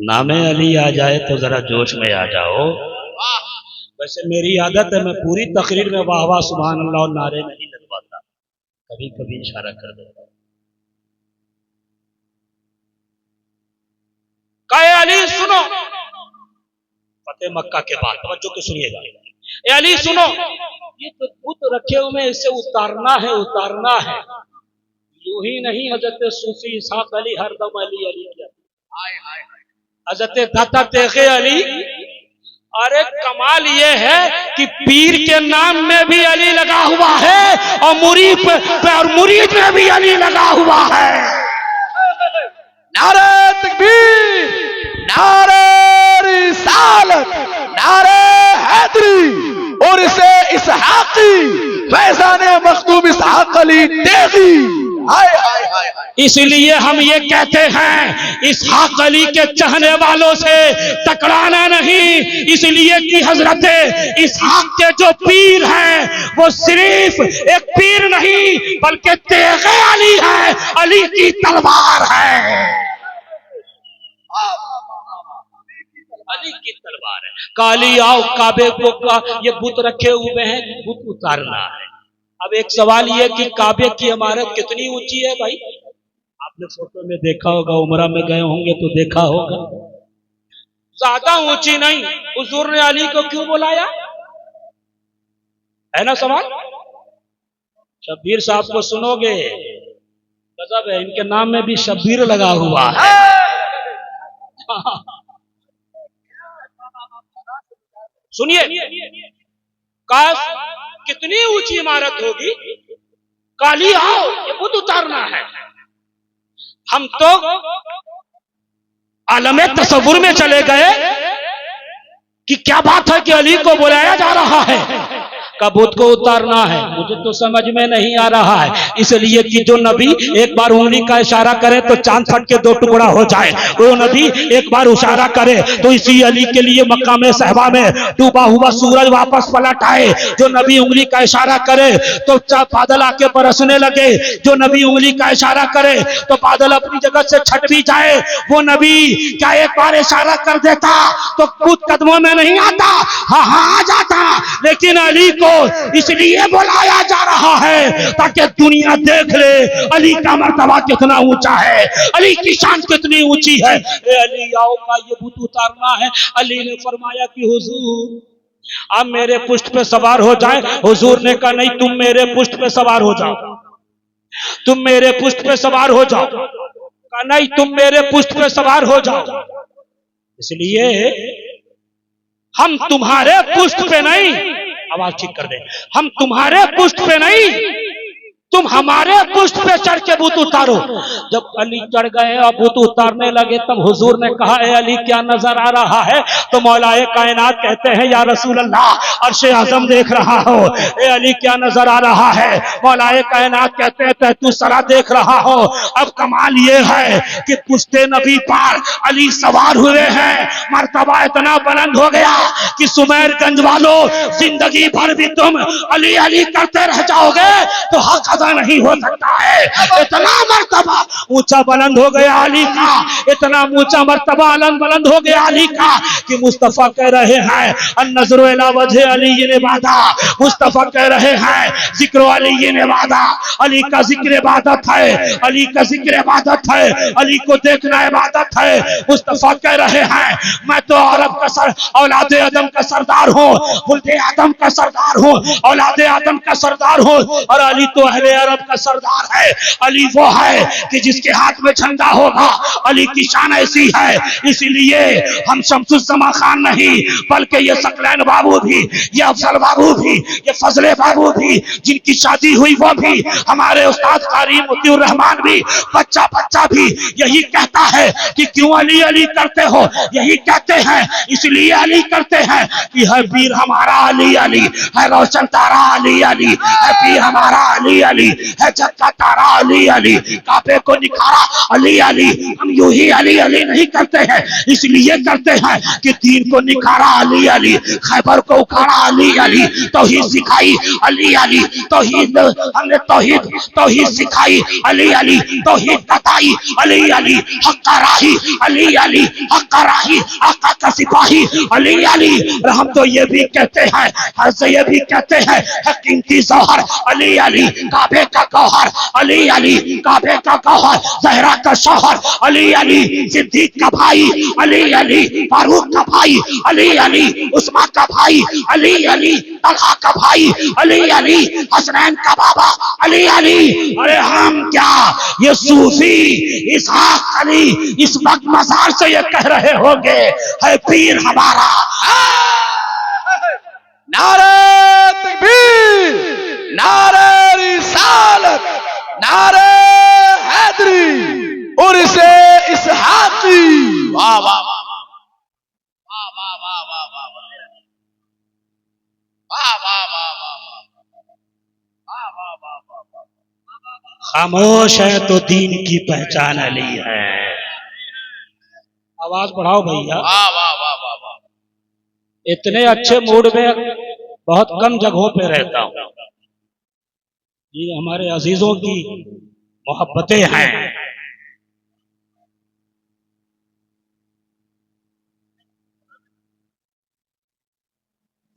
[SPEAKER 1] नामे अली आ जाए तो जरा जोश में आ जाओ। वैसे मेरी आदत है, मैं पूरी तकरीर में वाह वाह सुभान अल्लाह और नारे नहीं लगवाता, कभी कभी इशारा कर देता हूं। कहे अली सुनो, फतेह मक्का के बाद तवज्जो के सुनिएगा, ए अली सुनो, ये तो बुत रखे हुए, इसे उतारना है, उतारना है। यूं ही नहीं, हजरत सूफी इस्हाक अली हरदम अली अली किया, हजरत दाता तेगे अली। अरे कमाल ये है कि पीर के नाम में भी अली लगा हुआ है और मुरीद में भी अली लगा हुआ है।
[SPEAKER 3] नारे तकबीर, नारे रिसालत, नारे हैदरी, और इसे इसहाकी, फैज़ाने मखदूम इसहाक अली तेगी। हाय हाय हाय।
[SPEAKER 1] इसलिए हम ये कहते हैं इसहाक अली के चाहने वालों से टकराना नहीं, इसलिए कि हजरत इसहाक के जो पीर हैं वो सिर्फ एक पीर नहीं बल्कि तेगे अली है, अली की तलवार है, अली की तलवार है। काली आओ काबे को का ये बुत रखे हुए हैं, बुत उतारना है। अब एक सवाल ये कि काबे की इमारत कितनी ऊंची है भाई? आपने फोटो में देखा होगा, उमरा में गए होंगे तो देखा होगा, ज्यादा ऊंची नहीं। हुजूर ने अली को क्यों बुलाया? है ना सवाल? शब्बीर साहब को सुनोगे गजब है, इनके नाम में भी शब्बीर लगा हुआ है। सुनिए, काश कितनी ऊंची इमारत होगी, काली आओ ये बुत उतारना है। हम तो आलमे तसव्वुर में चले गए कि क्या बात है कि अली को बुलाया जा रहा है, का बुत को उतारना है। मुझे तो समझ में नहीं आ रहा है, इसलिए कि जो नबी एक बार उंगली का इशारा करे तो चांद फट के दो टुकड़ा हो जाए, वो नबी एक बार इशारा करे तो इसी अली के लिए मक्का में सहबा में डूबा हुआ सूरज वापस पलट आए। जो नबी उंगली का इशारा करे तो बादल आके बरसने लगे, जो नबी उंगली का इशारा करे तो बादल अपनी जगह से छट भी जाए। वो नबी क्या एक बार इशारा कर देता तो खुद कदमों में नहीं आता, हाँ आ जाता। लेकिन अली को इसलिए बुलाया जा रहा है ताकि दुनिया देख ले अली का मर्तबा कितना ऊंचा है, अली की शान कितनी ऊंची है। अली आओ का ये बुत उतारना है। अली ने फरमाया कि हुजूर आप मेरे पुष्ट पे सवार हो जाए। हुजूर ने कहा नहीं, तुम मेरे पुष्ट पे सवार हो जाओ, तुम मेरे पुष्ट पे सवार हो जाओ। कहा नहीं, तुम मेरे पुष्ट पे सवार हो जाओ, इसलिए हम तुम्हारे पुष्ट पे नहीं, आवाज ठीक कर दे, हम तुम्हारे पुष्ट पे नहीं तुम हमारे पुष्ट पे चढ़ के बुत उतारो। जब अली चढ़ गए और बुत उतारने लगे तब हुजूर ने कहा, ए अली क्या नजर आ रहा है? तो मौलाए कायनात कहते हैं, या रसूल अल्लाह अर्शे आजम देख रहा हो। ए अली क्या नजर आ रहा है? मौलाए कायनात कहते हैं, तू सरा देख रहा हो। अब कमाल ये है कि पुश्ते नबी पर अली सवार हुए हैं, मर्तबा इतना बुलंद हो गया कि सुमेरगंज वालों, जिंदगी भर भी तुम अली अली करते रह जाओगे तो हक अदा नहीं हो सकता है। इतना मर्तबा ऊंचा बुलंद हो गया अली का, इतना ऊंचा मर्तबा बुलंद हो गया अली का कि मुस्तफा कह रहे हैं, अन्नज़रु इला वजह अली इबादा। मुस्तफा कह रहे हैं, जिक्र अली इबादा। अली का जिक्र इबादत है, अली का जिक्र इबादत है, अली को देखना इबादत है। मुस्तफा कह रहे हैं, मैं तो अरब का औलादे आदम का सरदार हूँ, मुल्के आदम का सरदार हूँ, औलादे आदम का सरदार हूँ, और अली तो अहले अरब का सरदार है। अली वो है कि जिसके हाथ में झंडा होगा, अली की शान ऐसी है। इसलिए हम शमसुज़्ज़मा खान नहीं, बल्कि ये सकलैन बाबू भी, ये अफजल बाबू भी, ये फजले बाबू भी, जिनकी शादी हुई वो भी, हमारे उस्ताद कारी मोतीउर रहमान भी, बच्चा बच्चा भी यही कहता है कि क्यों अली अली करते हो? यही कहते हैं इसलिए अली करते हैं कि है पीर हमारा अली अली, है रोशन तारा अली अली, है पीर हमारा अली अली, है जग का तारा अली अली, काबे को निखारा अली अली। हम यूं ही अली अली नहीं करते हैं, इसलिए करते हैं कि दीन को निखारा अली अली, खैबर को उखाड़ा अली अली, तौहीद सिखाई अली अली, तौहीद हमने तौहीद तौहीद सिखाई अली अली, तौहीद बताई अली अली, हक का राही अली अली, हक का राही आका का सिपाही अली अली। और हम तो ये भी कहते हैं, हमसे ये भी कहते हैं, कीमती जौहर अली अली, काबे का गौहर अली अली, काबे का गौहर, ज़हरा का शौहर अली अली, सिद्दीक का भाई अली अली, फारूक का भाई अली अली, उस्मान का भाई अली अली, तलहा का भाई अली अली, हसनैन का बाबा अली अली। अरे हम क्या, ये सूफी इसहाक अली इस वक्त मजार से ये कह रहे होंगे, है पीर हमारा।
[SPEAKER 3] नारे तकबीर, नारे रिसालत, नारे हैदरी, उर्से इसहाकी। वाह वाह वाह वाह वाह वाह वाह वाह
[SPEAKER 1] खामोश है तो दीन की पहचान अली है। आवाज बढ़ाओ भैया।
[SPEAKER 3] वाह वाह वाह वाह वाह।
[SPEAKER 1] इतने अच्छे मूड में बहुत कम जगहों पे रहता हूँ। ये हमारे अजीजों की मोहब्बतें हैं।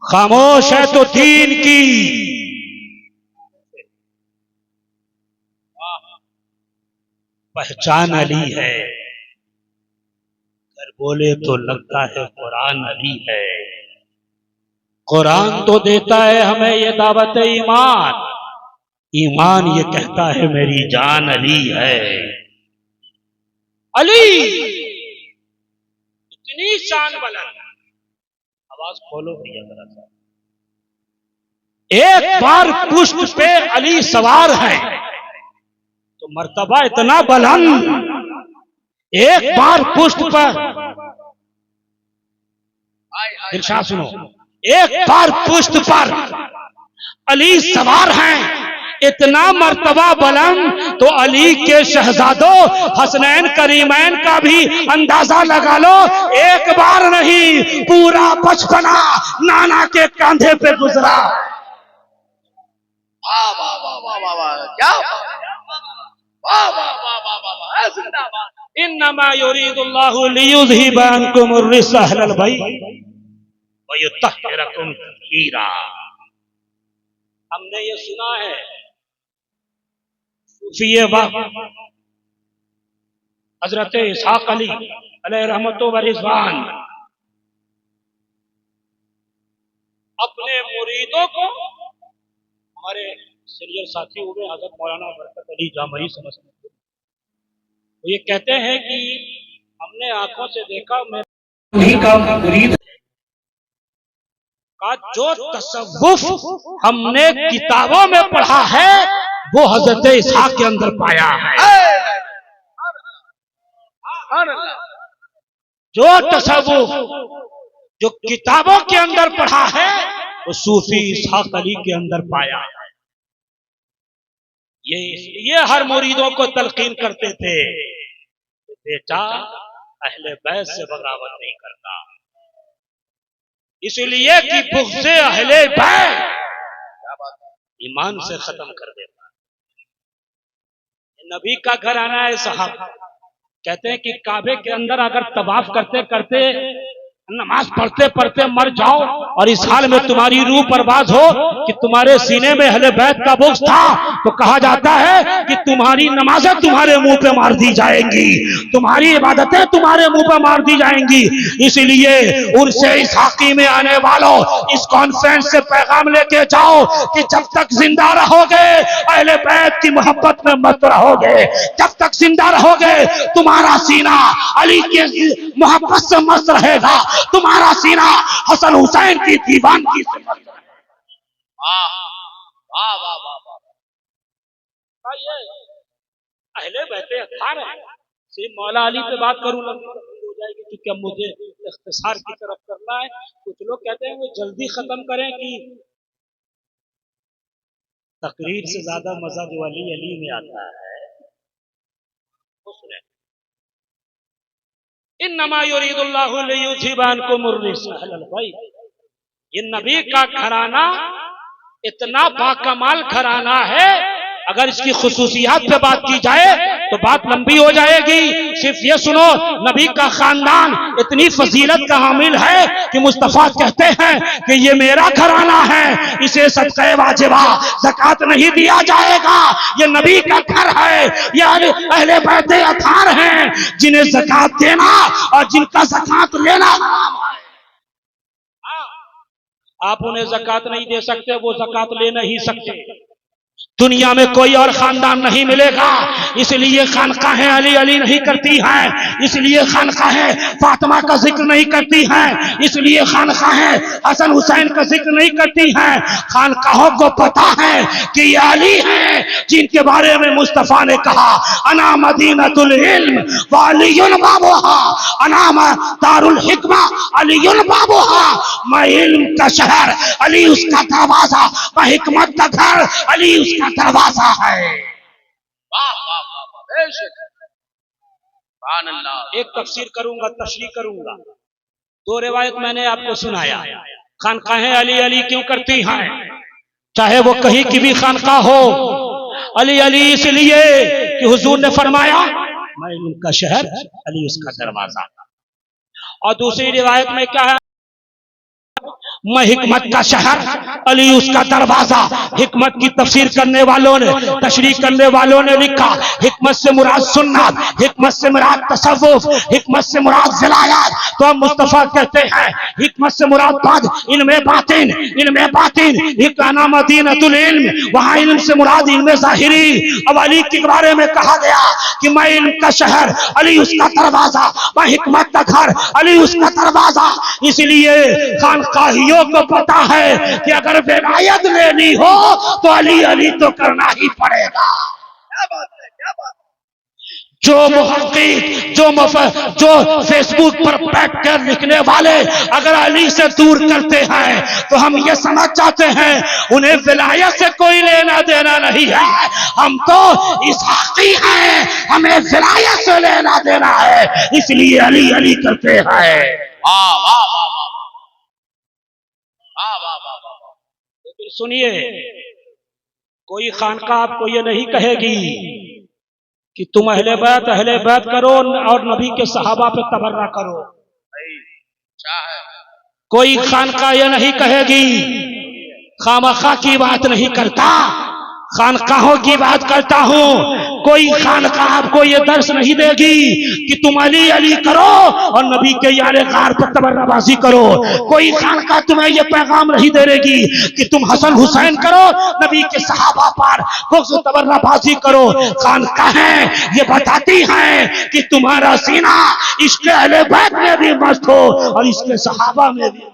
[SPEAKER 1] खामोश है तो दीन की पहचान अली है। अगर बोले तो लगता है कुरान अली है। कुरान तो देता है हमें ये दावत ईमान, ईमान ये कहता है मेरी जान अली है। अली इतनी शान बुलंद। आवाज खोलो भैया जरा सा। एक बार पुष्प पे अली सवार है तो मर्तबा इतना बुलंद। एक बार पुष्प पर इरशाद सुनो, एक बार पुष्प पर अली सवार हैं, इतना मर्तबा बुलंद। तो अली के शहजादों हसनैन करीमैन का भी अंदाजा लगा लो। एक बार नहीं, पूरा बचपना नाना के कंधे पे गुजरा।
[SPEAKER 3] वाह वाह वाह वाह वाह वाह, क्या वाह वाह वाह वाह वाह वाह, जिंदाबाद।
[SPEAKER 1] इन्नमा युरीदुल्लाहु लियुज़हिबा अन्कुम अर्रिज्स अहलल बैत व युत्तहिरकुम तत्हीरा। हमने ये सुना है सूफिए हजरत इसहाक अली अलैहि रहमतो व रिज़वान अपने मुरीदों को, हमारे सीनियर साथी हुए हजरत मौलाना बरकत अली जामई समझते, वो ये कहते हैं कि हमने आंखों से देखा, मैं उन्हीं का मुरीद का जो तसव्वुफ हमने किताबों में पढ़ा है वो हजरत इसहाक के अंदर पाया है। जो तसव्वुफ जो किताबों के अंदर पढ़ा है वो सूफी इसहाक अली के अंदर पाया है। ये इसलिए हर मुरीदों को तलकीन करते थे, बेटा अहले बैत से बगावत नहीं करना, इसलिए कि बुग़्ज़े अहले बैत ईमान से खत्म कर देता। नबी का घर आना है साहब, कहते हैं कि काबे के अंदर अगर तवाफ करते करते नमाज पढ़ते पढ़ते मर जाओ और इस हाल में तुम्हारी रूह बर्बाद हो कि तुम्हारे सीने में अहले बैत का बुग़्ज़ था, तो कहा जाता है कि तुम्हारी नमाजें तुम्हारे मुंह पे मार दी जाएंगी, तुम्हारी इबादतें तुम्हारे मुंह पे मार दी जाएंगी। इसलिए उनसे इसहाकी में आने वालों इस कॉन्फ्रेंस से पैगाम लेके जाओ कि जब तक जिंदा रहोगे अहले बैत की मोहब्बत में मत रहोगे, जब तक जिंदा रहोगे तुम्हारा सीना अली के मोहब्बत से मस्त रहेगा, तुम्हारा सीना हसन हुसैन की दीवानगी से मस्त रहेगा। अहले बैते अत्हार है। सिर्फ मौला अली पे बात करूं हो जाएगी, क्योंकि अब मुझे इख्तिसार की तरफ करना है। कुछ लोग कहते हैं वो जल्दी खत्म करें कि तकरीर से ज्यादा मजा जो अली अली में आता है वो सुने। इन्नमा युरीदुल्लाहु लियुज़हिबा अन्कुम अर्रिज्स अहलल बैत। ये नबी का घराना इतना बाकमाल घराना है, अगर इसकी खुसूसियात पे बात की जाए तो बात लंबी हो जाएगी। सिर्फ ये सुनो, नबी का खानदान इतनी फजीलत का हामिल है कि मुस्तफा कहते हैं कि ये मेरा घराना है, इसे सदक़े वाजिबा ज़कात नहीं दिया जाएगा, ये नबी का घर है, ये अहले बैत अत्हार हैं जिन्हें ज़कात देना और जिनका ज़कात लेना हराम है। आप उन्हें ज़कात नहीं दे सकते, वो ज़कात ले नहीं सकते। दुनिया में कोई और खानदान नहीं मिलेगा, इसलिए खानकाहें अली अली नहीं करती हैं, इसलिए खानकाहें फातिमा का जिक्र नहीं करती हैं, इसलिए खानकाहें हसन हुसैन का जिक्र नहीं करती हैं। खानकाहों को पता है कि ये अली हैं जिनके बारे में मुस्तफा ने कहा अना मदीनतुल इल्म व अलीयुन बाबुहा, अना दारुल हिकमा अलीयुन बाबुहा। मैं इल्म का शहर, अली उसका दरवाजा, मैं हिकमत का घर, अली उसका दरवाजा है। एक तफसीर करूंगा, तशरीह करूंगा। दो रिवायत मैंने आपको सुनाया। खानकाहें अली अली क्यों करती हैं, चाहे वो कहीं की भी खानकाह हो, अली अली इसलिए कि हुजूर ने फरमाया मैं उनका शहर, अली उसका दरवाजा। और दूसरी रिवायत में क्या है, मैं हिकमत का शहर, अली उसका दरवाजा। हिकमत की तफसीर करने वालों ने, तशरीह करने वालों ने लिखा हिकमत से मुराद सुन्नत, हिकमत से मुराद तसव्वुफ, हिकमत से मुराद विलायत। तो हम मुस्तफा कहते हैं हिकमत से मुराद बाद इल्मे बातिन, इल्मे बातिन हिकाना मदीनतुल इल्म, वहां इल्म से मुराद इल्मे ज़ाहिरी। अब अली के बारे में कहा गया कि मैं इल्म का शहर, अली उसका दरवाजा, मैं हिकमत का घर, अली उसका दरवाजा। इसलिए खानकाहियों को पता है कि अगर विलायत लेनी हो तो अली अली तो करना ही पड़ेगा। क्या बात है, क्या बात है। जो मुहक्किक, जो फेसबुक पर बैठ कर लिखने वाले अगर अली से दूर करते हैं तो हम ये समझ जाते हैं उन्हें विलायत से कोई लेना देना नहीं है। हम तो इसहाकी हैं, हमें विलायत से लेना देना है, इसलिए अली अली करते हैं। वाह वाह वाह, लेकिन सुनिए, कोई खानकाह आपको ये नहीं कहेगी कि तुम अहले बैत करो और नबी के सहाबा पे तबर्रा करो। कोई खानकाह ये नहीं कहेगी, खामखा की बात नहीं करता, खानकाहों की बात करता हूं। कोई खानकाह आपको ये दर्श नहीं देगी कि तुम अली अली करो और नबी के यारे गार पर तबर्राबाजी करो। कोई खानकाह तुम्हें ये पैगाम नहीं देगी कि तुम हसन हुसैन करो, नबी के सहाबा पर बुग़्ज़ तबर्राबाजी करो। खानकाहें ये बताती हैं कि तुम्हारा सीना इश्क़ अहले बैत में भी मस्त हो और इसके सहाबा में भी।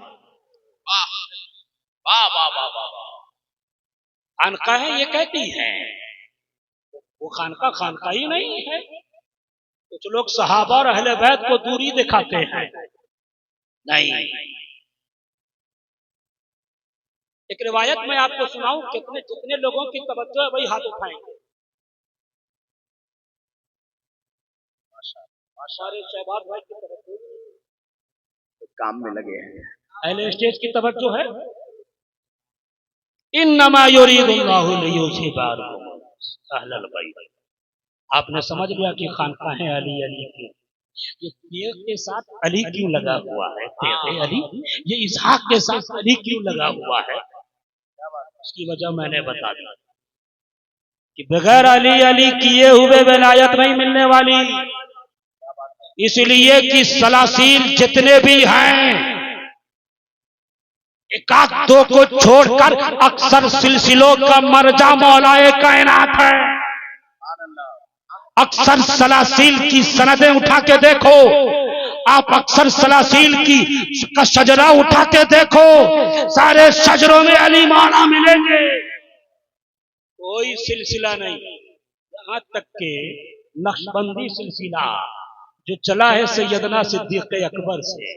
[SPEAKER 1] खानकाहें ये कहती हैं वो खानका खानका ही नहीं है। कुछ लोग सहाबा और अहले बैत को दूरी दिखाते हैं। नहीं, एक रिवायत में आपको सुनाऊं, जितने लोगों की तवज्जो है वही हाथ उठाएंगे। सारे शहबाज भाई की तवज्जो
[SPEAKER 3] काम में लगे हैं,
[SPEAKER 1] अहले स्टेज की तवज्जो है। इन्नमा युरीदुल्लाहु लियुज़हिबा अहलल बैत। आपने समझ लिया कि खानकाहें अली अली की, ये तेग के साथ अली क्यों लगा हुआ है? तेग अली, ये इसहाक के साथ अली क्यों लगा हुआ है? उसकी वजह मैंने बता दी कि बगैर अली अली किए हुए विलायत नहीं मिलने वाली। इसलिए कि सलासील जितने भी हैं, एक दो को छोड़कर अक्सर सिलसिलों का मर्जा मौलाए कायनात है। अक्सर सलासील की सनदें उठा के देखो आप, अक्सर सलासील की का शजरा उठा के देखो, सारे शजरों में अली मौला मिलेंगे। कोई सिलसिला नहीं, यहां तक के नक्शबंदी सिलसिला जो चला है सैयदना सिद्दीक़ अकबर से,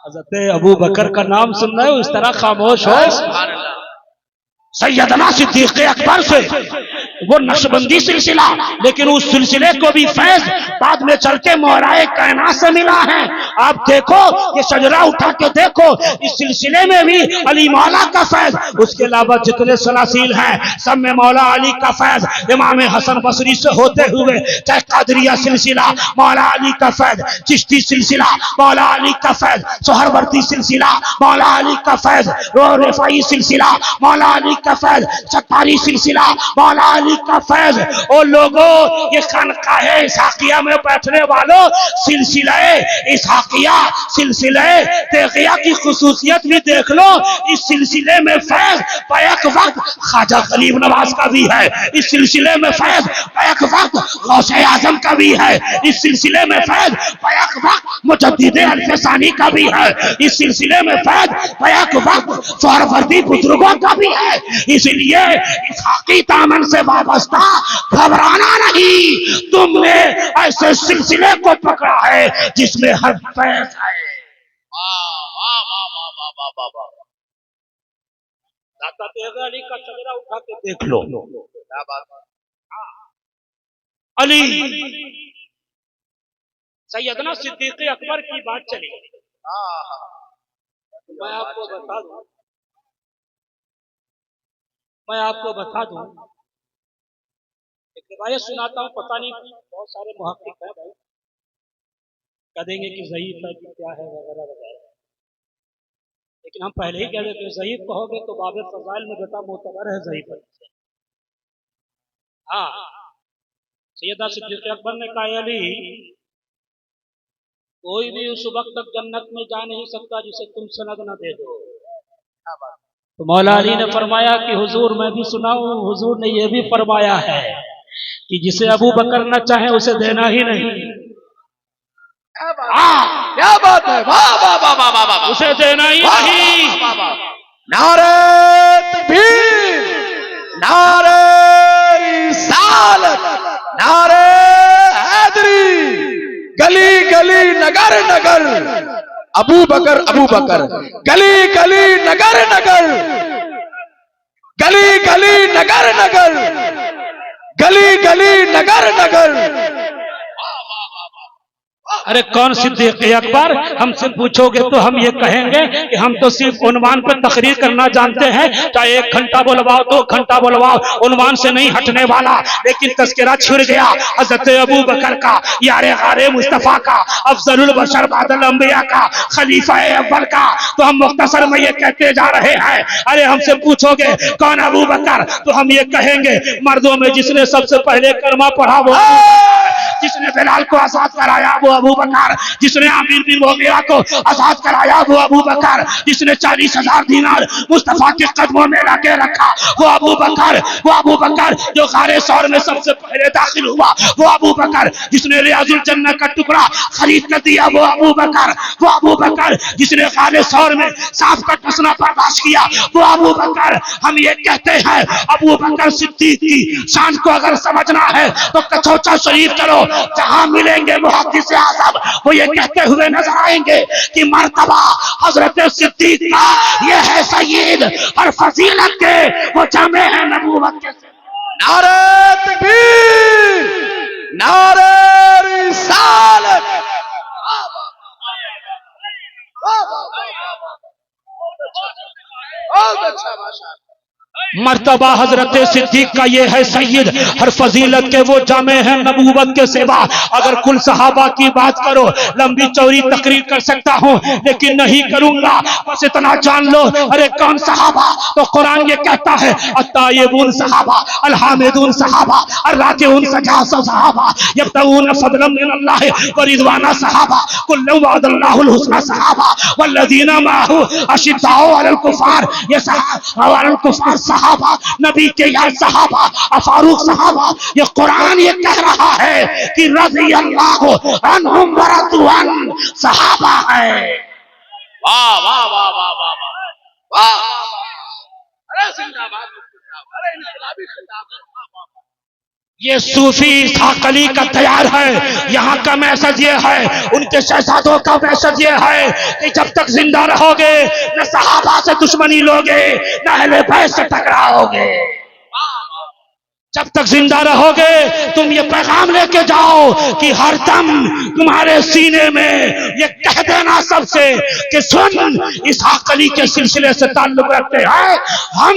[SPEAKER 1] हज़रत अबू बकर का नाम सुन रहे हो, इस तरह खामोश हो। सैयदना सिद्दीक़ अकबर से वो नक्शबंदी सिलसिला, लेकिन उस सिलसिले को भी फैज बाद में चल के मौलाए कायनात से मिला है। आप देखो, ये शजरा उठा के देखो, इस सिलसिले में भी अली मौला का फैज, उसके अलावा जितने सलासील हैं सब में मौला अली का फैज, इमाम हसन बसरी से होते हुए चाहे कादरिया सिलसिला मौला अली का फैज, चिश्ती सिलसिला मौला अली का फैज, सोहरवर्दी सिलसिला मौला अली का फैज, रिफाई सिलसिला मौला अली का फैज, सत्तारी सिलसिला मौला अली का फैज। ओ लोगों, ये खानकाहे इसहाकिया में बैठने वालों, सिलसिला इसहाकिया, सिलसिला तेगिया की खुसूसियत भी देख लो। इस सिलसिले में फैज बैक वक्त ख्वाजा गरीब नवाज का भी है, इस सिलसिले में फैज बैक वक्त गौसे आजम का भी है, इस सिलसिले में फैज बैक वक्त मुजद्दिद अल्फसानी का भी है, इस सिलसिले में फैज बैक वक्त सोहरवर्दी बुजुर्गों का भी है। इसलिए इसहाकी दामन से वाबस्ता घबराना नहीं, तुमने ऐसे सिलसिले को पकड़ा है जिसमें हर फैज है। दाता तेग अली का चेहरा उठा के देख लो। अली सैयदना सिद्दीक़ अकबर की बात चली, मैं आपको बता दूं, एक रिवायत सुनाता हूं, पता नहीं बहुत सारे मुहक्किक हैं भाई, कह देंगे कि ज़ईफ है कि क्या है वगैरह वगैरह, लेकिन हम पहले ही कह देते हैं ज़ईफ कहोगे तो बाब फ़ज़ाइल में बेटा मोतबर है ज़ईफ है। हाँ, सैयदना सिद्दीक़ अकबर ने कहा, अली कोई भी उस वक्त तक जन्नत में जा नहीं सकता जिसे तुम सनद न दे दो। तो मौला अली ने फरमाया कि हुजूर मैं भी सुनाऊं, हुजूर ने यह भी फरमाया है कि जिसे अबू बकर न चाहे उसे देना ही नहीं।
[SPEAKER 3] क्या बात है, वाह वाह वाह वाह वाह वाह,
[SPEAKER 1] उसे देना ही नहीं।
[SPEAKER 3] नारे तकबीर, नारे रिसालत, नारे हैदरी, गली गली नगर नगर अबू बकर, अबू बकर, गली गली नगर नगर, गली गली नगर नगर, गली गली नगर नगर।
[SPEAKER 1] अरे कौन सिद्दीक़ अकबर? हमसे पूछोगे तो हम ये कहेंगे कि हम तो सिर्फ उन्वान पर तकरीर करना जानते हैं, चाहे 1 घंटा बोलवाओ 2 घंटा बोलवाओ, उन्वान से नहीं हटने वाला। लेकिन तज़किरा छिड़ गया हज़रत अबू बकर का, यारे गारे मुस्तफ़ा का, अफ़ज़लुल बशर बादल अंबिया का, खलीफा अव्वल का, तो हम मुख्तसर में ये कहते जा रहे हैं। अरे हमसे पूछोगे कौन अबू बकर, तो हम ये कहेंगे मर्दों में जिसने सबसे पहले कलमा पढ़ा वो, जिसने
[SPEAKER 3] बिलाल को आजाद कराया वो अबू बकर, जिसने आमिर बिन मुगीरा को आजाद कराया वो अबू बकर, जिसने 40,000 दीनार मुस्तफा के कदमों में लगे रखा वो अबू बकर, वो अबू बकर जो गारे सौर में सबसे पहले दाखिल हुआ वो अबू बकर, जिसने रियाजुल जन्नह का टुकड़ा खरीद कर दिया वो अबू बकर, वो अबू बकर जिसने गारे सौर में सांप का टसना बर्दाश्त किया वो अबू बकर। हम ये कहते हैं अबू बकर सिद्दीक की शान को अगर समझना है तो कचौचा शरीफ चलो, जहां मिलेंगे मुहद्दिस आज़म वो ये कहते हुए नजर आएंगे कि मर्तबा हजरत सिद्दीक का ये है सय्यद और फजीलत के वो जामे है नबूवत के।
[SPEAKER 4] नारे तकबीर, नारे रिसालत।
[SPEAKER 1] मर्तबा हजरत सिद्दीक का ये है सैयद हर फजीलत के वो जामे हैं नबूवत के सेवा। अगर कुल सहाबा की बात करो लंबी चौड़ी तकरीर कर सकता हूँ लेकिन नहीं करूंगा, बस इतना जान लो। अरे कौन सहाबा? तो कुरान ये कहता है अत्तायिबून सहाबा, अलहामिदून सहाबा, अर्राकिऊन सहाबा, यब्तगून फदलन मिनल्लाह व रिज़वाना सहाबा, कुल्लु वअदल्लाहुल हुस्ना सहाबा, वल्लज़ीना माअहू अशिद्दाउ अलल कुफ़ार, ये अलल कुफ़ार सहाबा, नबी के यार सहाबा, फारूक सहाबा। ये कुरान ये कह रहा है कि रज़ियल्लाहु अन्हुम व रज़ू अन सहाबा है।
[SPEAKER 3] वाह वाह वाह वाह वाह वाह वाह, अरे जिंदाबाद, अरे इनकलाबी खिताब।
[SPEAKER 1] ये सूफी इसहाक अली का तैयार है। यहाँ का मैसेज ये है, उनके शहजादों का मैसेज ये है कि जब तक जिंदा रहोगे न सहाबा से दुश्मनी लोगे न अहले बैत से टकराओगे। जब तक जिंदा रहोगे तुम ये पैगाम लेके जाओ कि हर दम तुम्हारे सीने में ये कह देना सबसे कि सुन, इसहाक अली के सिलसिले से ताल्लुक रखते हैं, हम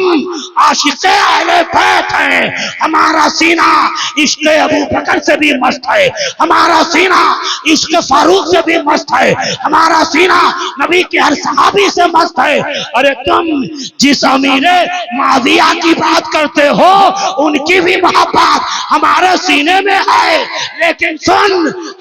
[SPEAKER 1] आशिक़े अहले बैत हैं। हमारा सीना इश्क़ अबू बकर से भी मस्त है, हमारा सीना इश्क़ फारूक से भी मस्त है, हमारा सीना नबी के हर सहाबी से मस्त है। अरे तुम जिस अमीरे माविया की बात करते हो उनकी भी मोहब्बत हमारे सीने में है, लेकिन सुन,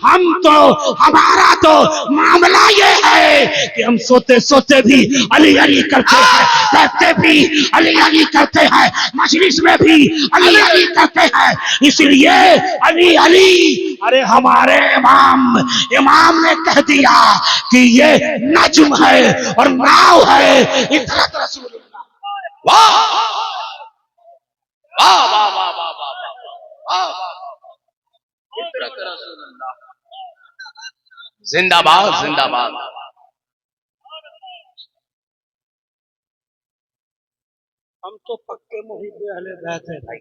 [SPEAKER 1] हम तो हमारा तो मामला ये है कि हम सोते सोते भी अली अली करते हैं, बैठते भी अली अली करते हैं, मजलिस में भी अली अली करते हैं। इसलिए अली अली, अरे हमारे इमाम ने कह दिया कि ये नज्म है और नाव है। इतना रसूलुल्लाह,
[SPEAKER 3] वाह वाह वाह वाह वाह वाह, जिंदाबाद जिंदाबाद।
[SPEAKER 1] हम तो पक्के मुहिब्बे अहले बैत हैं भाई।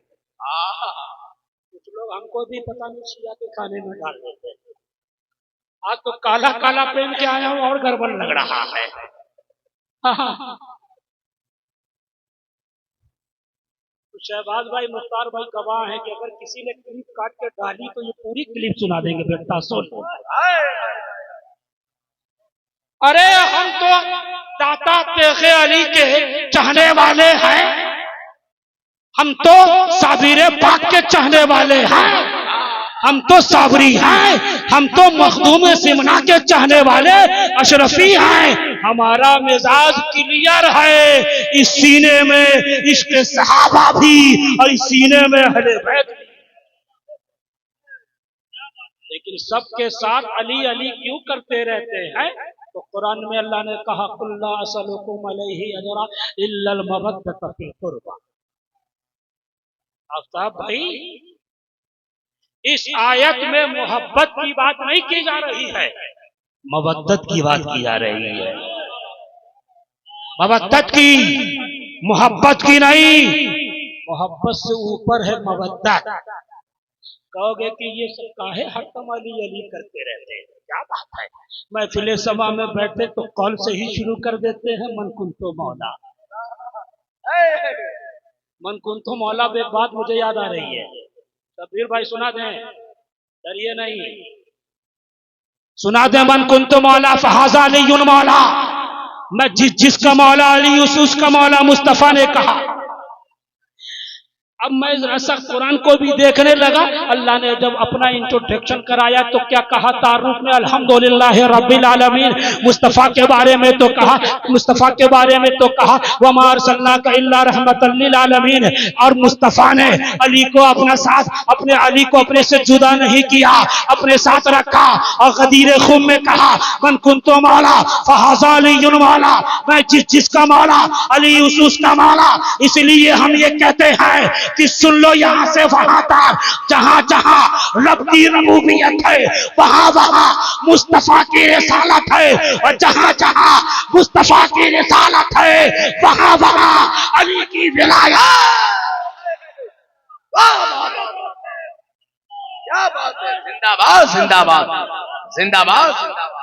[SPEAKER 1] कुछ लोग हमको भी पता नहीं शिया के खाने में डाल देते हैं। आज तो काला काला पहन के आया हूं और गड़बड़ लग रहा है। शहबाज भाई, मुख्तार भाई गवाह हैं कि अगर किसी ने क्लिप काट के डाली तो ये पूरी क्लिप सुना देंगे। बेटा सुन, अरे हम तो दाता तेगे अली के चाहने वाले हैं, हम तो साबिरे पाक के चाहने वाले हैं, हम तो साबरी हैं, हम तो मखदूम सिमना के चाहने वाले अशरफी हैं। हमारा मिजाज क्लियर है, इस सीने में इश्क सहाबा भी और इस सीने में अहले बैत भी। लेकिन सबके साथ अली अली क्यों करते रहते हैं? तो कुरान में अल्लाह ने कहा कुल ला असलुकुम अलैहि अजरा इल्लल मवद्दत फिल कुर्बा। आफ्ताब भाई, इस आयत में मोहब्बत की बात नहीं की जा रही है, मवद्दत की बात की जा रही है। मवद्दत की, मोहब्बत की नहीं। मोहब्बत से ऊपर है मवद्दत। कहोगे कि ये सब काहे हरदम अली अली करते रहते हैं? क्या बात है, महफिल समा में बैठे तो कॉल से ही शुरू कर देते हैं मन कुंतो मौला, मन कुंतो मौला। एक बात मुझे याद आ रही है, तबीर भाई सुना दें, डरिए नहीं, सुना दें। मन कुंतो मौला फहाजा अलीयुन मौला, मैं जिसका मौला अली उसका मौला मुस्तफा ने कहा। अब मैं जरा सा कुरान को भी देखने लगा। अल्लाह ने जब अपना इंट्रोडक्शन कराया तो क्या कहा तारुफ में, अल्हम्दुलिल्लाह रब्बिल आलमीन। मुस्तफ़ा के बारे में तो कहा, मुस्तफ़ा के बारे में तो कहा वमा अरसलनाका इल्ला रहमतल लिल आलमीन। और मुस्तफ़ा ने अली को अपना साथ, अपने अली को अपने से जुदा नहीं किया, अपने साथ रखा। और गदीर खुम में कहा मन कुंतो मौला फहाज़ा अलीयुन मौला, मैं जिसका मौला अली उसका मौला। इसलिए हम ये कहते हैं कि सुन लो यहां से वहां तक, जहां जहां रब की रबूबियत है वहां वहां मुस्तफा की रिसालत है, और जहां जहां मुस्तफा की रिसालत है वहां वहां अली की विलायत।
[SPEAKER 4] क्या बात है, जिंदाबाद जिंदाबाद जिंदाबाद जिंदाबाद।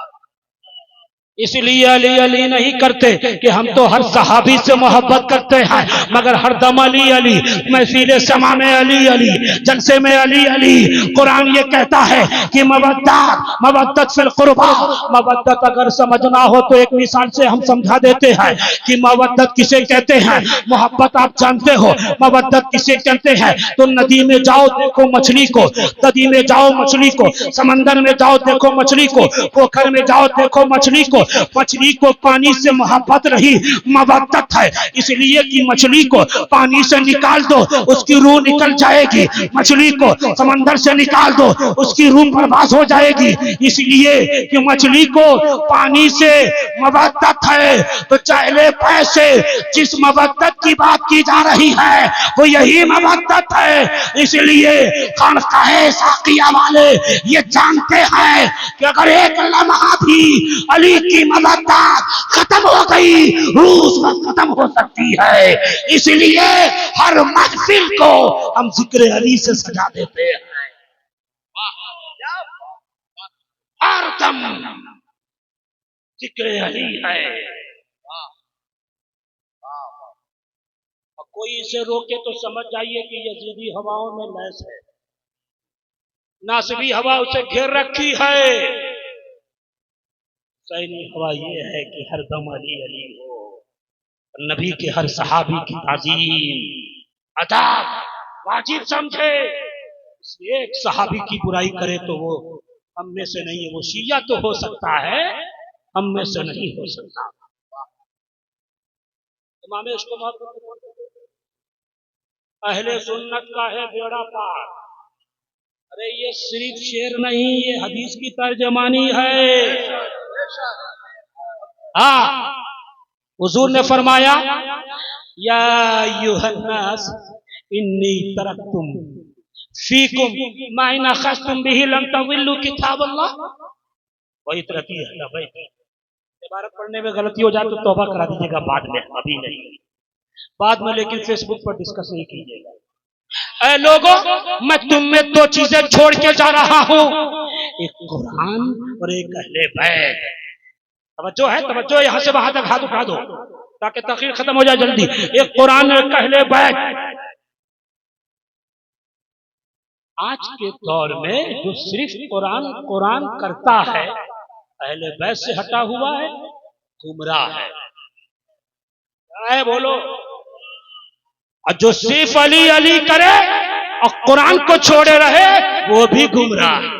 [SPEAKER 1] इसलिए अली अली नहीं करते कि हम तो हर सहाबी से मोहब्बत करते हैं, मगर हरदम अली अली, महफिल समा में अली अली, जलसे में अली अली। कुरान ये कहता है कि मवद्दत फिल कुर्बा, मवद्दत अगर समझना हो तो एक मिसाल से हम समझा देते हैं कि मवद्दत किसे कहते हैं। मोहब्बत आप जानते हो, मवद्दत किसे कहते हैं। तो नदी में जाओ देखो मछली को, नदी में जाओ मछली को, समंदर में जाओ देखो मछली को, पोखर में जाओ देखो मछली को। मछली को पानी से मोहब्बत रही मवद्दत है, इसलिए कि मछली को पानी से निकाल दो उसकी रूह निकल जाएगी, मछली को समंदर से निकाल दो उसकी रूह बर्बाद हो जाएगी। इसलिए कि मछली को पानी से मवद्दत है, तो चहले पैसे जिस मवद्दत की बात की जा रही है वो यही मवद्दत है। इसलिए खानकाहे साकिया वाले ये जानते हैं कि अगर एक लम्हा भी अली की मवद्दत खत्म हो गई, रूस खत्म हो सकती है। इसलिए हर महफिल को हम जिक्र अली से सजा देते हैं, हर दम जिक्र अली है। कोई इसे रोके तो समझ जाइए कि यजीदी हवाओं में लैस है, नासबी हवा उसे घेर रखी है। सही हवा ये है कि हर दम अली अली हो, नबी के हर सहाबी की ताजीम अदब वाजिब समझे। एक सहाबी की बुराई करे तो वो हम में से नहीं है, वो शिया तो हो सकता है, हम में से नहीं हो सकता। इमाम इश्क अहले सुन्नत का है बेड़ा पार। अरे ये सिर्फ शेर नहीं, ये हदीस की तर्जमानी है। हाँ, हुजूर ने फरमाया या अय्युहन्नास इन्नी तरक्तुम फीकुम मा इन अखज़्तुम बिही लन तज़िल्लू किताबल्लाह व इतरती अहल बैत। इबारत पढ़ने में गलती हो जाए तो तौबा करा दीजिएगा बाद में, अभी नहीं, बाद में, लेकिन फेसबुक पर डिस्कस नहीं कीजिएगा। ऐ लोगों, मैं तुम में दो चीजें छोड़ के जा रहा हूं, एक कुरान और एक अहले बैत। तवज्जो है, तवज्जो, यहां से वहां तक हाथ उठा दो ताकि तखरीर खत्म हो जाए जल्दी। एक कुरान और एक अहले बैत। आज के दौर में जो सिर्फ कुरान कुरान करता है, अहले बैत से हटा हुआ है, गुमराह है। क्या है बोलो? और जो सिर्फ अली अली करे और कुरान को छोड़े रहे वो भी गुमराह है।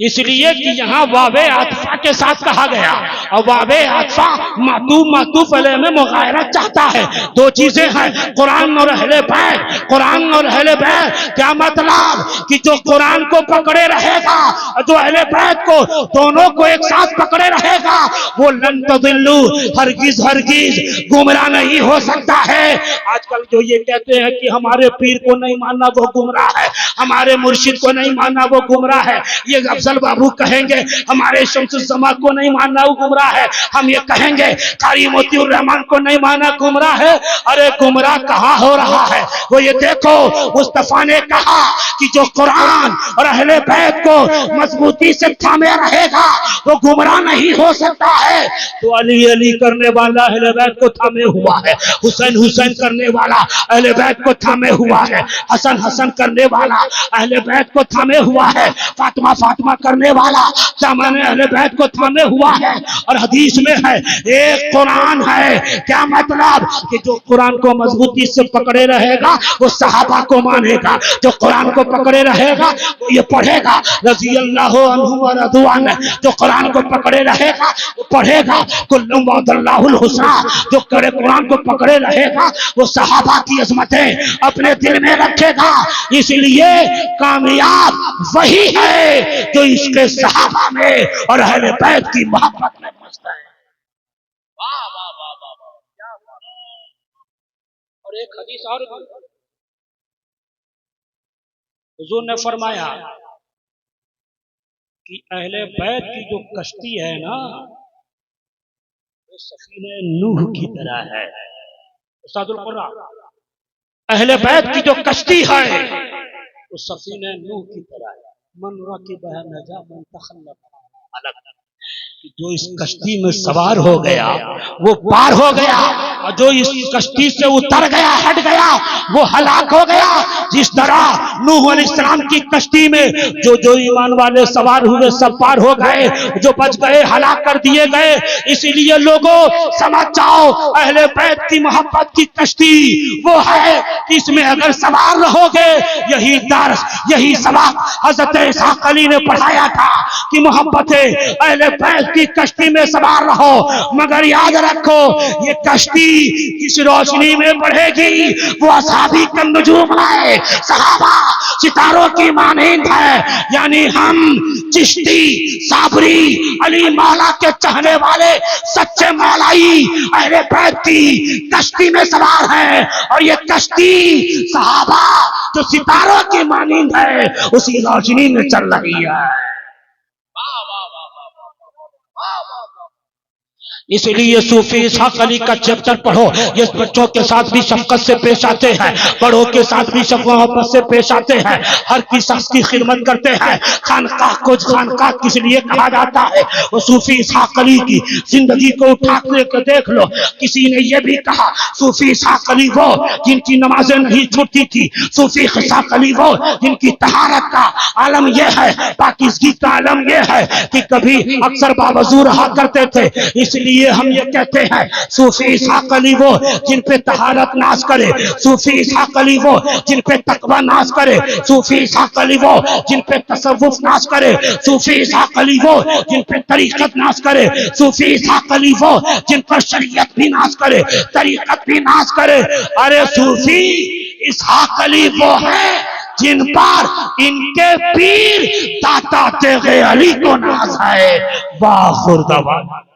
[SPEAKER 1] इसलिए कि यहाँ वावे आतफा के साथ कहा गया, और वावे आतफा मातूफ अलैह में मुगायरत चाहता है। दो चीजें हैं, कुरान और अहले बैत। कुरान और अहले बैत क्या मतलब कि जो कुरान को पकड़े रहेगा और जो अहले बैत को, दोनों को एक साथ पकड़े रहेगा, वो लन तज़िल्लू, हरगिज हरगिज गुमराह नहीं हो सकता है। आजकल जो ये कहते हैं कि हमारे पीर को नहीं मानना वो गुमराह है, हमारे मुर्शिद को नहीं मानना वो गुमराह है, ये अफजल बाबू कहेंगे हमारे शम्सुज़्ज़मा को नहीं मानना वो गुमराह है, हम ये कहेंगे कारी मोतीउर रहमान को नहीं मानना गुमराह है। अरे गुमराह कहाँ हो रहा है? वो ये देखो, मुस्तफा ने कहा कि जो कुरान और अहले बैत को मजबूती से थामे रहेगा वो गुमराह नहीं हो सकता है। तो अली अली करने वाला अहले बैत को थामे हुआ है, हुसैन हुसैन करने वाला अहले बैत को थामे हुआ है, हसन हसन करने वाला अहले बैत को थामे हुआ है, फातिमा फातिमा करने वाला
[SPEAKER 3] दामन अहले बैत को थामे हुआ है। और हदीस में है एक कुरान है, क्या मतलब कि जो कुरान को मजबूती से पकड़े रहेगा वो सहाबा को मानेगा, जो कुरान को पकड़े रहेगा वो ये पढ़ेगा रजी अल्लाह अन्हु व रदवान, जो कुरान को पकड़े रहेगा वो पढ़ेगा कुल्लुम वअदल्लाहुल हुस्ना, जो कुरान को पकड़े रहेगा वो सहाबा की अजमतें अपने दिल में रखेगा। इसलिए कामयाब वही है जो इसके सहाबा में और अहले बैत की मोहब्बत में मस्त है।
[SPEAKER 4] वाह वाह वाह वाह वाह, क्या बात है।
[SPEAKER 1] और एक हदीस और भी, हुजूर ने फरमाया कि अहले बैत की जो कश्ती है ना वो सफीने नूह की तरह है। उस्तादुल कुरान,
[SPEAKER 3] अहले बैत की जो कश्ती है
[SPEAKER 1] वो सफीने नूह की तरह है। मन रकिबह नजा मन तखल्लफ अलग, कि जो इस कश्ती में सवार हो गया
[SPEAKER 3] वो पार हो गया, और जो इस कश्ती से उतर गया हट गया वो हलाक हो गया। जिस तरह नूह अलैहिस्सलाम की कश्ती में जो जो ईमान वाले सवार हुए सब पार हो गए, जो बच गए हलाक कर दिए गए। इसीलिए लोगों समझ जाओ अहले बैत की मोहब्बत की कश्ती वो है कि इसमें अगर सवार रहोगे, यही दर्स यही सबक हजरत इसहाक अली ने पढ़ाया था कि मोहब्बत अहले बैत की कश्ती में सवार रहो। मगर याद रखो ये कश्ती किस रोशनी में बढ़ेगी, वो असहाबी का नजूम है, सहाबा सितारों की मानींद है। यानी हम चिश्ती साबरी अली मौला के चाहने वाले सच्चे मौलाई अहले बैत की कश्ती में सवार हैं, और ये कश्ती सहाबा जो सितारों की मानींद है उसी रोशनी में चल रही है। इसलिए सूफी इसहाक अली का चैप्टर पढ़ो, ये बच्चों के साथ भी शफकत से पेश आते हैं, बड़ों के साथ भी शफकत से पेश आते हैं, हर की शख्स की खिदमत करते हैं। खानकाह को खानकाह किस लिए कहा जाता है, वो सूफी इसहाक अली की जिंदगी को उठा कर देख लो। किसी ने यह भी कहा सूफी इसहाक अली वो जिनकी नमाजें नहीं छूटती थी, सूफी इसहाक अली वो जिनकी तहारत का आलम यह है, पाकीज़गी का आलम यह है कि कभी अक्सर बावजूद रहा करते थे। इसलिए हम ये कहते हैं सूफी इसहाक अली वो जिन पे तहारत नाश करे, सूफी इसहाक अली वो जिन पे तकवा नाश करे, सूफी इसहाक अली वो जिन पे तसव्वुफ नाश करे, सूफी इसहाक अली वो जिन पे तरीकत नाश करे, सूफी इसहाक अली वो जिन पर शरीयत भी नाश करे, तरीकत भी नाश करे। अरे सूफी इसहाक अली वो है जिन पर इनके पीर दाता तेगे अली को नाज है। वाह खुर्दाबाद।